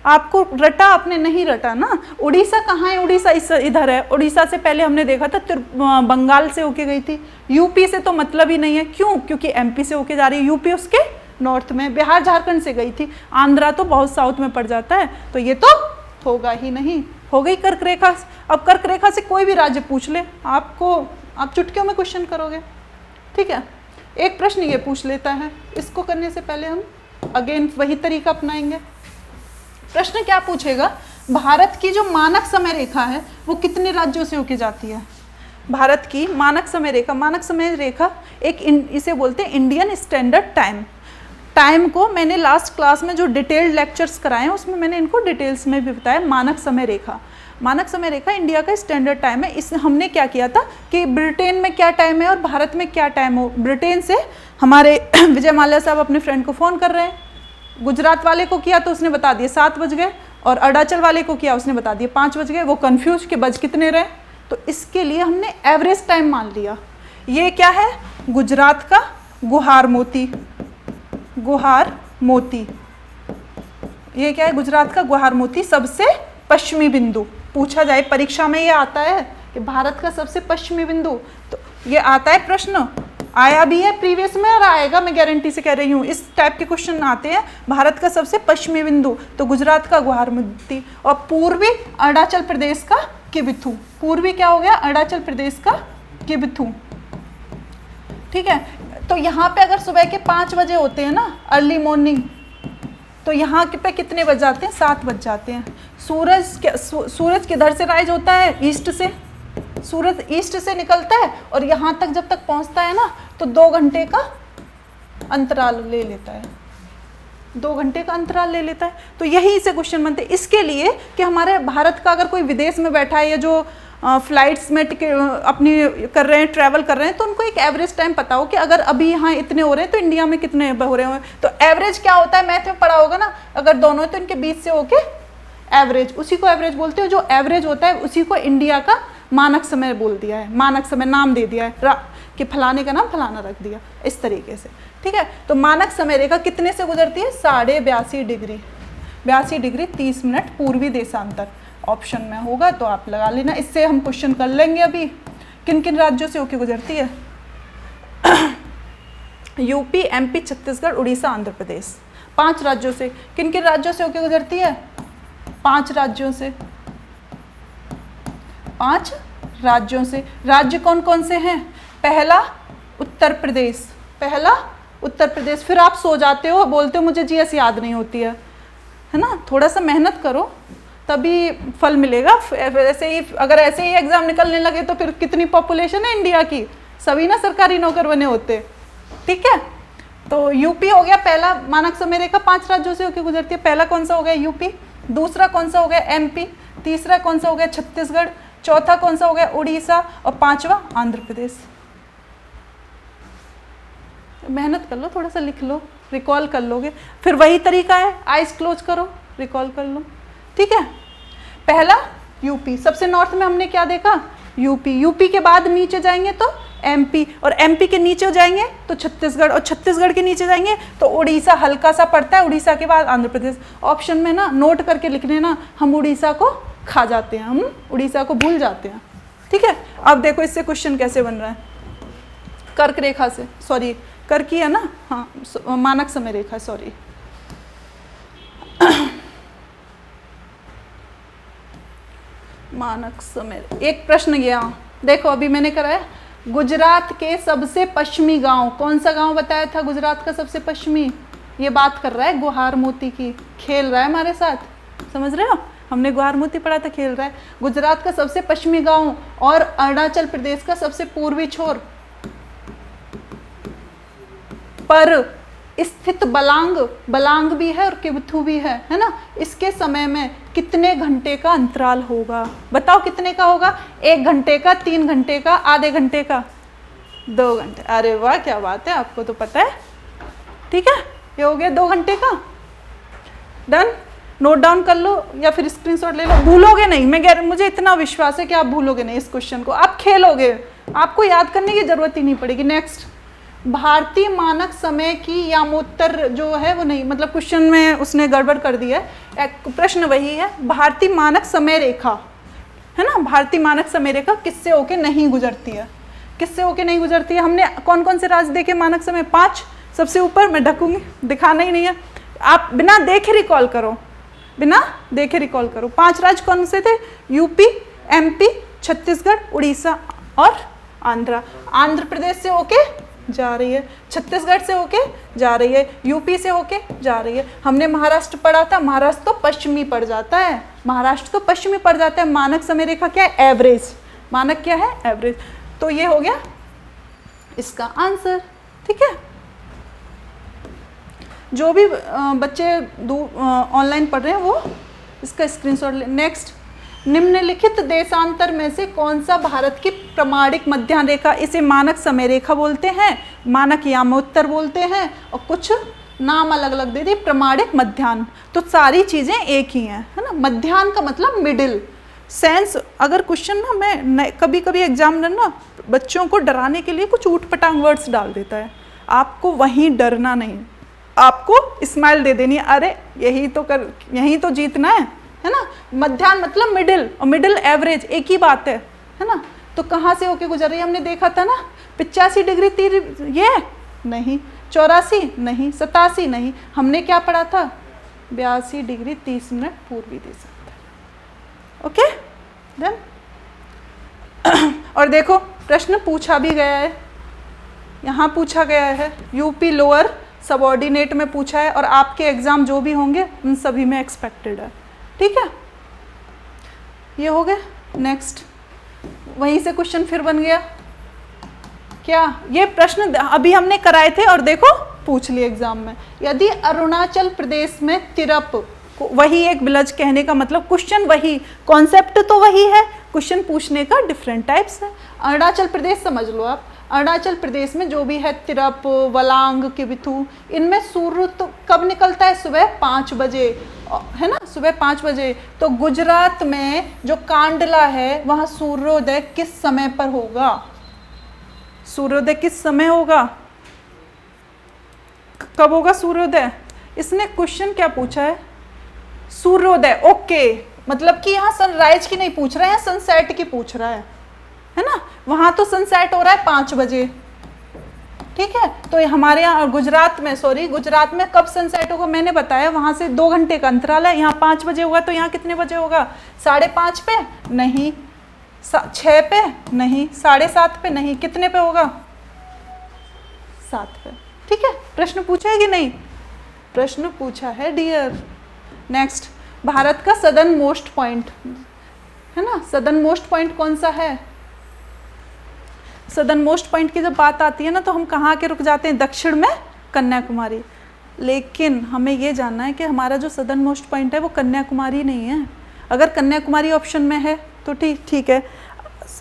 आपको रटा, आपने नहीं रटा ना। उड़ीसा कहाँ है, उड़ीसा इधर है। उड़ीसा से पहले हमने देखा था बंगाल से होके गई थी। यूपी से तो मतलब ही नहीं है, क्यों, क्योंकि एमपी से होके जा रही है, यूपी उसके नॉर्थ में। बिहार झारखंड से गई थी, आंध्रा तो बहुत साउथ में पड़ जाता है, तो ये तो होगा ही नहीं। हो गई कर्क रेखा। अब कर्क रेखा से कोई भी राज्य पूछ ले आपको, आप चुटकियों में क्वेश्चन करोगे। ठीक है, एक प्रश्न ये पूछ लेता है, इसको करने से पहले हम अगेन वही तरीका अपनाएंगे। प्रश्न क्या पूछेगा, भारत की जो मानक समय रेखा है वो कितने राज्यों से होके जाती है। भारत की मानक समय रेखा एक इसे बोलते हैं इंडियन स्टैंडर्ड टाइम को मैंने लास्ट क्लास में जो डिटेल्ड लेक्चर्स कराए हैं उसमें मैंने इनको डिटेल्स में भी बताया। मानक समय रेखा इंडिया का स्टैंडर्ड टाइम है। इस हमने क्या किया था कि ब्रिटेन में क्या टाइम है और भारत में क्या टाइम हो। ब्रिटेन से हमारे विजय माल्या साहब अपने फ्रेंड को फ़ोन कर रहे हैं, गुजरात वाले को किया तो उसने बता दिए 7 बज गए, और अरुणाचल वाले को किया उसने बता दिए 5 बज गए। वो कन्फ्यूज के बज कितने रहे, तो इसके लिए हमने एवरेज टाइम मान लिया। ये क्या है, गुजरात का गुहार मोती, ये क्या है, गुजरात का गुहार मोती सबसे पश्चिमी बिंदु। पूछा जाए परीक्षा में ये आता है कि भारत का सबसे पश्चिमी बिंदु, तो ये आता है प्रश्न, आया भी है प्रीवियस में और आएगा, मैं गारंटी से कह रही हूँ। इस टाइप के क्वेश्चन आते हैं, भारत का सबसे पश्चिमी बिंदु तो गुजरात का गुहार मोती, और पूर्वी अरुणाचल प्रदेश का किबिथु। पूर्वी क्या हो गया, अरुणाचल प्रदेश का किबिथु, ठीक है। तो यहाँ पे अगर सुबह के 5 बजे होते हैं ना, अर्ली मॉर्निंग, तो यहाँ पे कितने बज जाते हैं, 7 बज जाते हैं। सूरज किधर से राइज होता है, ईस्ट से। सूरज ईस्ट से निकलता है और यहाँ तक जब तक पहुँचता है ना तो 2 घंटे का अंतराल ले लेता है, 2 घंटे का अंतराल ले लेता है। तो यही से क्वेश्चन बनते हैं इसके लिए कि हमारे भारत का अगर कोई विदेश में बैठा है या जो फ्लाइट्स में अपनी कर रहे हैं, ट्रैवल कर रहे हैं, तो उनको एक एवरेज टाइम पता हो कि अगर अभी यहाँ इतने हो रहे हैं तो इंडिया में कितने हो रहे हैं। तो एवरेज क्या होता है, मैथ में पढ़ा होगा ना, अगर दोनों है तो इनके बीच से होके एवरेज, उसी को एवरेज बोलते हैं। जो एवरेज होता है उसी को इंडिया का मानक समय बोल दिया है, मानक समय नाम दे दिया है कि फलाने का नाम फलाना रख दिया, इस तरीके से, ठीक है। तो मानक समय रेखा कितने से गुजरती है, 82.5 डिग्री, 82 डिग्री 30 मिनट पूर्वी देशांतर। ऑप्शन में होगा तो आप लगा लेना। इससे हम क्वेश्चन कर लेंगे अभी, किन किन राज्यों से होके गुजरती है। यूपी, एमपी, छत्तीसगढ़, उड़ीसा, आंध्र प्रदेश, 5 राज्यों से। किन किन राज्यों से होके गुजरती है, 5 राज्यों से, 5 राज्यों से। राज्य कौन कौन से हैं, पहला उत्तर प्रदेश, फिर आप सो जाते हो, बोलते हो मुझे जीएस याद नहीं होती है ना। थोड़ा सा मेहनत करो तभी फल मिलेगा। ऐसे ही अगर ऐसे ही एग्जाम निकलने लगे तो फिर कितनी पॉपुलेशन है इंडिया की, सभी ना सरकारी नौकर बने होते, ठीक है। तो यूपी हो गया पहला मानक समय रेखा, 5 राज्यों से होकर गुजरती है। पहला कौन सा हो गया, यूपी। दूसरा कौन सा हो गया, एमपी। तीसरा कौन सा हो गया, छत्तीसगढ़। चौथा कौन सा हो गया, उड़ीसा। और 5वां आंध्र प्रदेश। मेहनत कर लो, थोड़ा सा लिख लो, रिकॉल कर लोगे। फिर वही तरीका है, आइज क्लोज करो, रिकॉल कर लो, ठीक है। पहला यूपी, सबसे नॉर्थ में हमने क्या देखा, यूपी के बाद नीचे जाएंगे तो एमपी, और एमपी के नीचे जाएंगे तो छत्तीसगढ़, और छत्तीसगढ़ के नीचे जाएंगे तो उड़ीसा हल्का सा पड़ता है, उड़ीसा के बाद आंध्र प्रदेश। ऑप्शन में ना नोट करके लिखने ना, हम उड़ीसा को खा जाते हैं, हम उड़ीसा को भूल जाते हैं, ठीक है। अब देखो इससे क्वेश्चन कैसे बन रहा है, कर्क रेखा से, सॉरी कर्क ही है ना, हाँ मानक समय रेखा, सॉरी। मानक समय, एक प्रश्न गया, देखो अभी मैंने कराया, गुजरात के सबसे पश्चिमी गांव, कौन सा गांव बताया था गुजरात का सबसे पश्चिमी, ये बात कर रहा है गुहार मोती की, खेल रहा है हमारे साथ, समझ रहे हो, हमने गुहार मोती पढ़ा था, खेल रहा है। गुजरात का सबसे पश्चिमी गांव और अरुणाचल प्रदेश का सबसे पूर्वी छोर पर स्थित बलांग भी है और किबिथु भी है ना। इसके समय में कितने घंटे का अंतराल होगा, बताओ कितने का होगा, 1 घंटे का, 3 घंटे का, आधे घंटे का, 2 घंटे। अरे वाह क्या बात है, आपको तो पता है, ठीक है। ये हो गया 2 घंटे का, डन। नोट डाउन कर लो या फिर स्क्रीनशॉट ले लो, भूलोगे नहीं, मुझे इतना विश्वास है कि आप भूलोगे नहीं इस क्वेश्चन को, आप खेलोगे, आपको याद करने की जरूरत ही नहीं पड़ेगी। नेक्स्ट, भारतीय मानक समय की यामोत्तर जो है वो नहीं, मतलब क्वेश्चन में उसने गड़बड़ कर दिया है, प्रश्न वही है, भारतीय मानक समय रेखा है ना, भारतीय मानक समय रेखा किससे होके नहीं गुजरती है, किससे होके नहीं गुजरती है। हमने कौन कौन से राज्य देखे मानक समय, 5, सबसे ऊपर, मैं ढकूंगी, दिखाना ही नहीं है, आप बिना देखे रिकॉल करो, बिना देखे रिकॉल करो। 5 राज्य कौन से थे, यूपी, एमपी, छत्तीसगढ़, उड़ीसा और आंध्र प्रदेश से होके जा रही है, छत्तीसगढ़ से होके जा रही है, यूपी से होके जा रही है। हमने महाराष्ट्र पढ़ा था, महाराष्ट्र तो पश्चिमी पड़ जाता है, महाराष्ट्र तो पश्चिमी पड़ जाता है। मानक समय रेखा क्या है? एवरेज। मानक क्या है? एवरेज। तो ये हो गया इसका आंसर। ठीक है, जो भी बच्चे ऑनलाइन पढ़ रहे हैं वो इसका स्क्रीनशॉट ले। नेक्स्ट, निम्नलिखित देशांतर में से कौन सा भारत की प्रमाणिक मध्याह्न रेखा, इसे मानक समय रेखा बोलते हैं, मानक यामोत्तर बोलते हैं, और कुछ नाम अलग अलग दे दिए, प्रमाणिक मध्याह्न। तो सारी चीज़ें एक ही हैं, है ना। मध्याह्न का मतलब मिडिल सेंस। अगर क्वेश्चन ना मैं कभी कभी एग्जामिनर ना बच्चों को डराने के लिए कुछ ऊट पटांग वर्ड्स डाल देता है, आपको वहीं डरना नहीं, आपको स्माइल दे देनी है, अरे यही तो जीतना है ना। मध्याह्न मतलब मिडिल, और मिडिल एवरेज एक ही बात है ना। तो कहाँ से होके गुजर रही है? हमने देखा था ना 85 डिग्री 30 ये नहीं, 84 नहीं, 87 नहीं, हमने क्या पढ़ा था? 82 डिग्री 30 मिनट पूर्वी दिशा। ओके देन और देखो प्रश्न पूछा भी गया है, यहाँ पूछा गया है, यूपी लोअर सबऑर्डिनेट में पूछा है, और आपके एग्जाम जो भी होंगे उन सभी में एक्सपेक्टेड है। ठीक है, ये हो गया। नेक्स्ट, वहीं से क्वेश्चन फिर बन गया क्या? ये प्रश्न अभी हमने कराए थे और देखो पूछ लिए एग्जाम में। यदि अरुणाचल प्रदेश में तिरप, वही एक विलेज, कहने का मतलब क्वेश्चन वही, कॉन्सेप्ट तो वही है, क्वेश्चन पूछने का डिफरेंट टाइप्स है। अरुणाचल प्रदेश समझ लो आप, अरुणाचल प्रदेश में जो भी है तिरप, वलांग, किबिथु, इनमें सूर्य तो कब निकलता है? सुबह 5 बजे, है ना, सुबह 5 बजे। तो गुजरात में जो कांडला है वहाँ सूर्योदय किस समय पर होगा? सूर्योदय किस समय होगा? कब होगा सूर्योदय? इसने क्वेश्चन क्या पूछा है? सूर्योदय। ओके, मतलब कि यहाँ सनराइज की नहीं पूछ रहा है, सनसेट की पूछ रहा है ना। वहां तो सनसेट हो रहा है 5 बजे। ठीक है, तो हमारे यहाँ गुजरात में कब सनसेट होगा मैंने बताया, वहां से 2 घंटे का अंतराल है। यहाँ 5 बजे होगा, तो यहाँ कितने बजे होगा? 5:30 पे नहीं, 6 पे नहीं, 7:30 पे नहीं, कितने पे होगा? 7 पे। ठीक है, प्रश्न पूछा है कि नहीं? प्रश्न पूछा है डियर। नेक्स्ट, भारत का सदर्न मोस्ट पॉइंट, है ना, सदर्न मोस्ट पॉइंट कौन सा है? सदर्न मोस्ट पॉइंट की जब बात आती है ना, तो हम कहाँ के रुक जाते हैं? दक्षिण में कन्याकुमारी। लेकिन हमें ये जानना है कि हमारा जो सदर्न मोस्ट पॉइंट है वो कन्याकुमारी नहीं है। अगर कन्याकुमारी ऑप्शन में है तो ठीक है।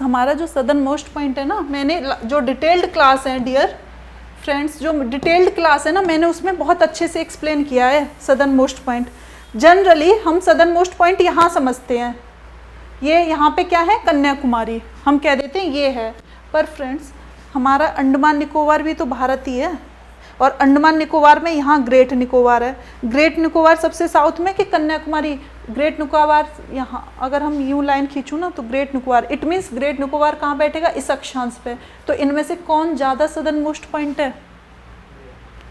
हमारा जो सदर्न मोस्ट पॉइंट है ना, मैंने जो डिटेल्ड क्लास है डियर फ्रेंड्स, जो डिटेल्ड क्लास है ना, मैंने उसमें बहुत अच्छे से एक्सप्लेन किया है सदर्न मोस्ट पॉइंट। जनरली हम सदर्न मोस्ट पॉइंट यहाँ समझते हैं, ये यहाँ पे क्या है? कन्याकुमारी, हम कह देते हैं ये है। पर फ्रेंड्स, हमारा अंडमान निकोबार भी तो भारत ही है, और अंडमान निकोबार में यहाँ ग्रेट निकोबार है। ग्रेट निकोबार सबसे साउथ में कि कन्याकुमारी? ग्रेट निकोबार यहाँ, अगर हम यूँ लाइन खींचूँ ना तो great Nicobar, it means great Nicobar कहाँ बैठेगा? इस अक्षांश पे। तो इनमें से कौन ज़्यादा सदर्न मोस्ट पॉइंट है?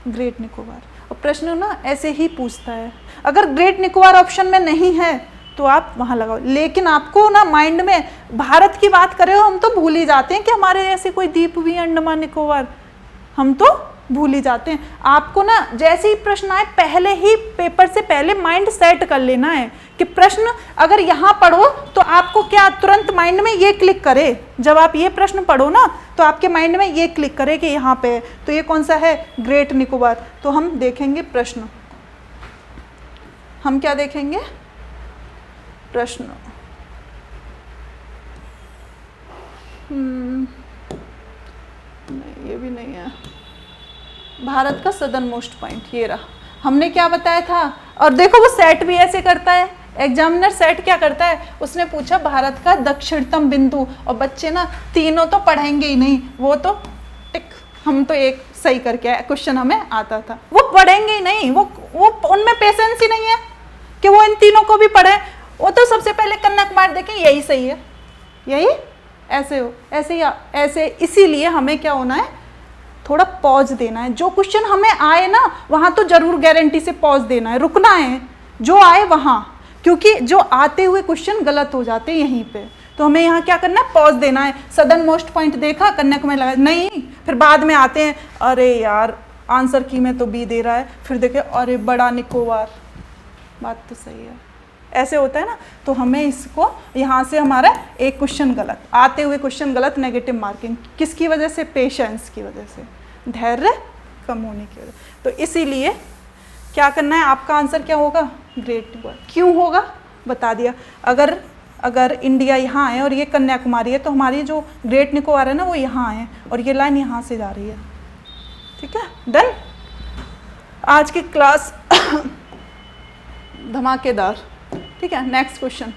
ग्रेट निकोबार। और प्रश्न ना ऐसे ही पूछता है, अगर ग्रेट निकोबार ऑप्शन में नहीं है तो आप वहाँ लगाओ। लेकिन आपको ना माइंड में भारत की बात करें, हम तो भूल ही जाते हैं कि हमारे ऐसे कोई द्वीप भी है अंडमान निकोबार, हम तो भूल ही जाते हैं। आपको ना जैसे ही प्रश्न आए पहले ही पेपर से पहले माइंड सेट कर लेना है कि प्रश्न अगर यहाँ पढ़ो तो आपको क्या तुरंत माइंड में ये क्लिक करे। जब आप ये प्रश्न पढ़ो ना तो आपके माइंड में ये क्लिक करे कि यहाँ पे है, तो ये कौन सा है? ग्रेट निकोबार। तो हम देखेंगे प्रश्न, हम क्या देखेंगे? प्रश्न। नहीं, ये भी नहीं है। भारत का सदर्न मोस्ट पॉइंट ये रहा, हमने क्या बताया था। और देखो वो सेट भी ऐसे करता है, एग्जामिनर सेट क्या करता है, उसने पूछा भारत का दक्षिणतम बिंदु, और बच्चे ना तीनों तो पढ़ेंगे ही नहीं, वो तो टिक, हम तो एक सही करके आए, क्वेश्चन हमें आता था, वो पढ़ेंगे ही नहीं, वो उनमें पेशेंस ही नहीं है कि वो इन तीनों को भी पढ़े। वो तो सबसे पहले कन्याकुमारी देखें, यही सही है, यही ऐसे हो, ऐसे ही ऐसे। इसीलिए हमें क्या होना है? थोड़ा पॉज देना है। जो क्वेश्चन हमें आए ना वहाँ तो जरूर गारंटी से पॉज देना है, रुकना है जो आए वहाँ, क्योंकि जो आते हुए क्वेश्चन गलत हो जाते हैं यहीं पे। तो हमें यहाँ क्या करना है, पॉज देना है। सदर्न मोस्ट पॉइंट देखा, कन्याकुमारी लगा, नहीं फिर बाद में आते हैं अरे यार आंसर की में तो बी दे रहा है, फिर देखे अरे बड़ा निकोबार, बात तो सही है, ऐसे होता है ना। तो हमें इसको यहाँ से हमारा एक क्वेश्चन गलत, आते हुए क्वेश्चन गलत, नेगेटिव मार्किंग किसकी वजह से, पेशेंस की वजह से, धैर्य कम होने की वजह। तो इसीलिए क्या करना है, आपका आंसर क्या होगा, ग्रेट निकोबार। क्यों होगा बता दिया। अगर इंडिया यहाँ है और ये कन्याकुमारी है तो हमारी जो ग्रेट निकोबार है ना वो यहाँ है और ये लाइन यहाँ से जा रही है। ठीक है, डन। आज की क्लास धमाकेदार। ठीक है, नेक्स्ट क्वेश्चन।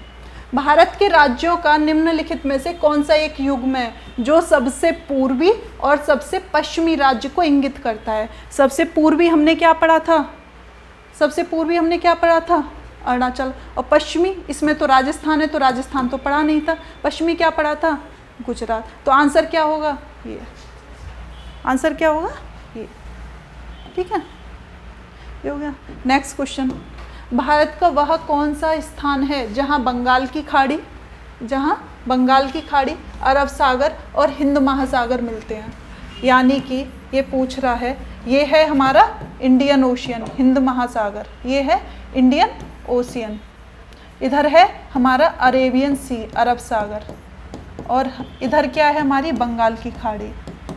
भारत के राज्यों का निम्नलिखित में से कौन सा एक युग्म है जो सबसे पूर्वी और सबसे पश्चिमी राज्य को इंगित करता है। सबसे पूर्वी हमने क्या पढ़ा था, सबसे पूर्वी हमने क्या पढ़ा था, अरुणाचल। और पश्चिमी, इसमें तो राजस्थान है तो राजस्थान तो पढ़ा नहीं था। पश्चिमी क्या पढ़ा था, गुजरात। तो आंसर क्या होगा, ये आंसर क्या होगा, ये। ठीक है, ये हो गया। Next question. भारत का वह कौन सा स्थान है जहां बंगाल की खाड़ी, अरब सागर और हिंद महासागर मिलते हैं। यानी कि ये पूछ रहा है, ये है हमारा इंडियन ओशियन, हिंद महासागर, ये है इंडियन ओशियन, इधर है हमारा अरेबियन सी, अरब सागर, और इधर क्या है हमारी बंगाल की खाड़ी।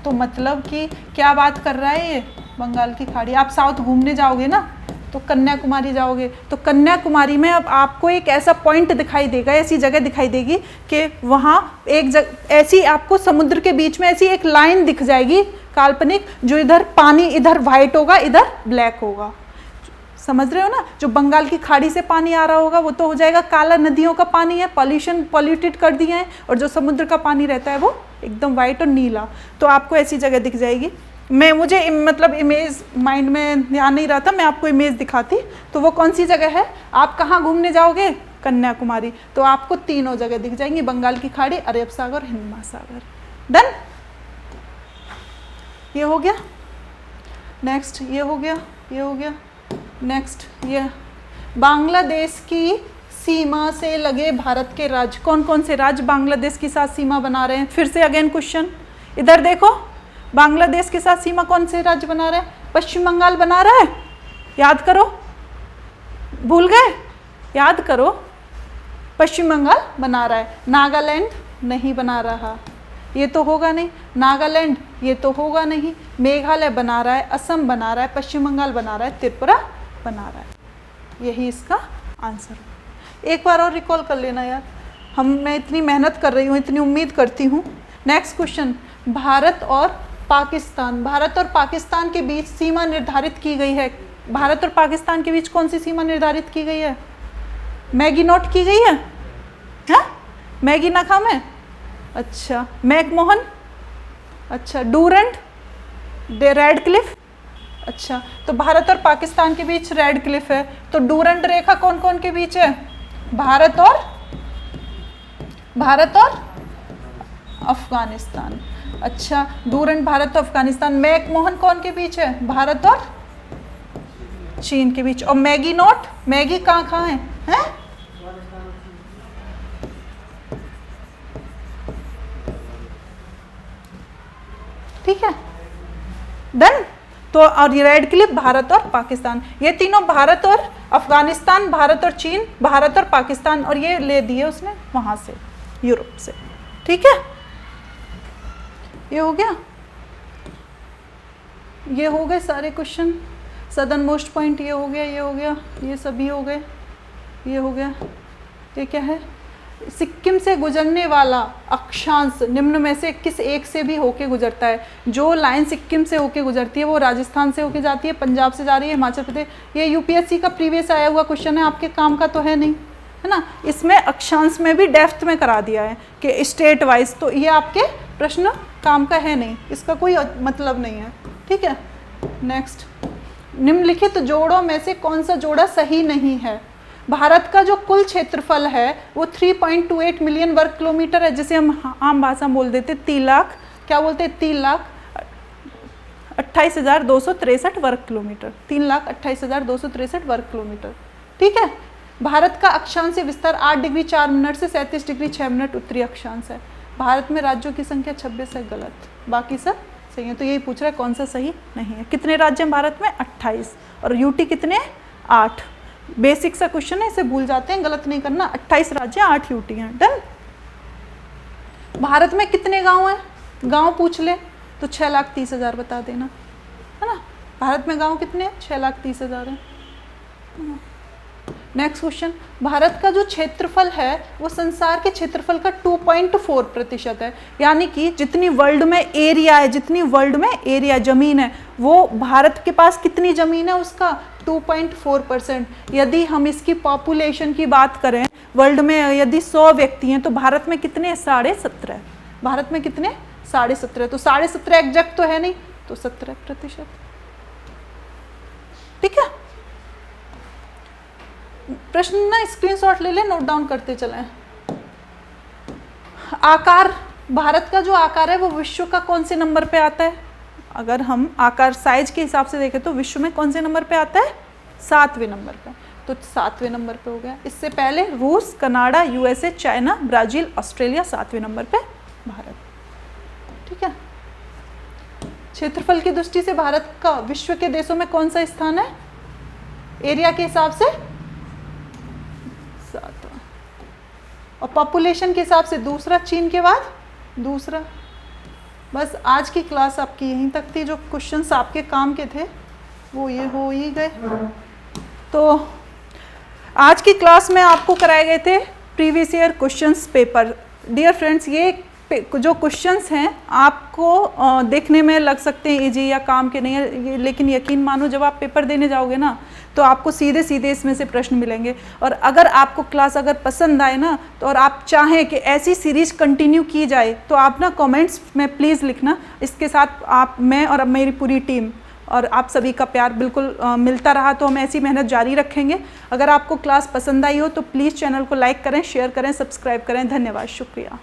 तो मतलब कि क्या बात कर रहा है ये, बंगाल की खाड़ी। आप साउथ घूमने जाओगे ना तो कन्याकुमारी जाओगे तो कन्याकुमारी में अब आपको एक ऐसा पॉइंट दिखाई देगा, ऐसी जगह दिखाई देगी कि वहाँ एक ऐसी आपको समुद्र के बीच में ऐसी एक लाइन दिख जाएगी काल्पनिक, जो इधर पानी इधर वाइट होगा इधर ब्लैक होगा। समझ रहे हो ना, जो बंगाल की खाड़ी से पानी आ रहा होगा वो तो हो जाएगा काला, नदियों का पानी है, पॉल्यूटेड कर दिए हैं, और जो समुद्र का पानी रहता है वो एकदम वाइट और नीला। तो आपको ऐसी जगह दिख जाएगी। मुझे मतलब इमेज माइंड में ध्यान नहीं रहा था, मैं आपको इमेज दिखाती। तो वो कौन सी जगह है, आप कहाँ घूमने जाओगे, कन्याकुमारी, तो आपको तीनों जगह दिख जाएंगी, बंगाल की खाड़ी, अरब सागर, हिंद महासागर। डन, ये हो गया। नेक्स्ट ये हो गया, ये हो गया। नेक्स्ट ये बांग्लादेश की सीमा से लगे भारत के राज्य, कौन कौन से राज्य बांग्लादेश के साथ सीमा बना रहे हैं। फिर से अगेन क्वेश्चन, इधर देखो, बांग्लादेश के साथ सीमा कौन से राज्य बना रहे हैं, पश्चिम बंगाल बना रहा है, याद करो, भूल गए, याद करो, पश्चिम बंगाल बना रहा है। नागालैंड नहीं बना रहा, ये तो होगा नहीं, नागालैंड ये तो होगा नहीं, मेघालय बना रहा है, असम बना रहा है, पश्चिम बंगाल बना रहा है, त्रिपुरा बना रहा है। यही इसका आंसर है। एक बार और रिकॉल कर लेना यार, मैं इतनी मेहनत कर रही हूँ, इतनी उम्मीद करती हूँ। नेक्स्ट क्वेश्चन, भारत और पाकिस्तान के बीच सीमा निर्धारित की गई है। भारत और पाकिस्तान के बीच कौन सी सीमा निर्धारित की गई है, मैगी नोट की गई है, हाँ? मैगी नाकाम है, अच्छा, मैकमोहन, अच्छा, डूरंड, रेड क्लिफ, अच्छा। तो भारत और पाकिस्तान के बीच रेड क्लिफ है, तो डूरंड रेखा कौन कौन के बीच है, भारत और अफगानिस्तान, अच्छा, डूरंड भारत और अफगानिस्तान। मैकमोहन कौन के बीच है, भारत और चीन के बीच। और मैगी नोट, मैगी कहाँ है, हैं? ठीक है, डन। तो और रेड क्लिफ भारत और पाकिस्तान, ये तीनों भारत और अफगानिस्तान, भारत और चीन, भारत और पाकिस्तान, और ये ले दिए उसने वहां से, यूरोप से। ठीक है, ये हो गया, ये हो गए सारे क्वेश्चन। सदर्न मोस्ट पॉइंट ये हो गया, ये हो गया, ये सभी हो गए, ये हो गया। ये क्या है, सिक्किम से गुजरने वाला अक्षांश निम्न में से किस एक से भी होके गुजरता है। जो लाइन सिक्किम से होके गुजरती है वो राजस्थान से होके जाती है, पंजाब से जा रही है, हिमाचल प्रदेश। ये यूपीएससी का प्रीवियस आया हुआ क्वेश्चन है, आपके काम का तो है नहीं, है ना। इसमें अक्षांश में भी डेप्थ में करा दिया है कि स्टेट वाइज, तो ये आपके प्रश्न काम का है नहीं, इसका कोई मतलब नहीं है। ठीक है, नेक्स्ट, निम्नलिखित जोड़ों में से कौन सा जोड़ा सही नहीं है। भारत का जो कुल क्षेत्रफल है वो 3.28 मिलियन वर्ग किलोमीटर है, जिसे हम आम भाषा में बोल देते 3 लाख, क्या बोलते हैं, 3,28,263 वर्ग किलोमीटर, 3,28,263 वर्ग किलोमीटर। ठीक है, भारत का अक्षांशीय विस्तार 8 डिग्री 4 मिनट से 37 डिग्री 6 मिनट उत्तरी अक्षांश है। भारत में राज्यों की संख्या 26 है, गलत, बाकी सब सही है। तो यही पूछ रहा है कौन सा सही नहीं है। कितने राज्य हैं भारत में? 28। और यूटी कितने? 8। बेसिक सा क्वेश्चन है, इसे भूल जाते हैं, गलत नहीं करना। 28 राज्य 8 यूटी हैं। डन। भारत में कितने गांव हैं? गांव पूछ ले तो 6,30,000 बता देना, है ना। भारत में गांव कितने हैं? 6,30,000 हैं। नेक्स्ट क्वेश्चन, भारत का जो क्षेत्रफल है वो संसार के क्षेत्रफल का 2.4% है। यानी कि जितनी वर्ल्ड में एरिया है, जितनी वर्ल्ड में एरिया जमीन है, वो भारत के पास कितनी जमीन है उसका 2.4%। यदि हम इसकी पॉपुलेशन की बात करें, वर्ल्ड में यदि 100 व्यक्ति हैं तो भारत में कितने? 17.5। भारत में कितने? 17.5। तो 17.5 एग्जैक्ट तो है नहीं, तो 17%। ठीक है। प्रश्न ना स्क्रीनशॉट ले ले, नोट डाउन करते चलें। आकार, भारत का जो आकार है वो विश्व का कौन से नंबर पे आता है? अगर हम आकार साइज के हिसाब से देखें तो विश्व में कौन से नंबर पे आता है? 7वें नंबर पे। तो 7वें नंबर पे हो गया। इससे पहले रूस, Canada, USA, China, Brazil, Australia, 7वें नंबर पे भारत। ठीक है। क्षेत्रफल की दृष्टि से भारत का विश्व के देशों में कौन सा स्थान है एरिया के हिसाब से? 7वां। और पॉपुलेशन के हिसाब से दूसरा, चीन के बाद दूसरा। बस आज की क्लास आपकी यहीं तक थी। जो क्वेश्चंस आपके काम के थे वो ये हो ही गए। तो आज की क्लास में आपको कराए गए थे previous year questions paper. Dear friends, ये जो क्वेश्चंस हैं आपको देखने में लग सकते हैं इजी या काम के नहीं है, लेकिन यकीन मानो जब आप पेपर देने जाओगे ना तो आपको सीधे सीधे इसमें से प्रश्न मिलेंगे। और अगर आपको क्लास अगर पसंद आए ना तो और आप चाहें कि ऐसी सीरीज कंटिन्यू की जाए तो आप ना कमेंट्स में प्लीज़ लिखना। इसके साथ आप, मैं और मेरी पूरी टीम और आप सभी का प्यार बिल्कुल मिलता रहा तो हम ऐसी मेहनत जारी रखेंगे। अगर आपको क्लास पसंद आई हो तो प्लीज़ चैनल को लाइक करें, शेयर करें, सब्सक्राइब करें। धन्यवाद, शुक्रिया।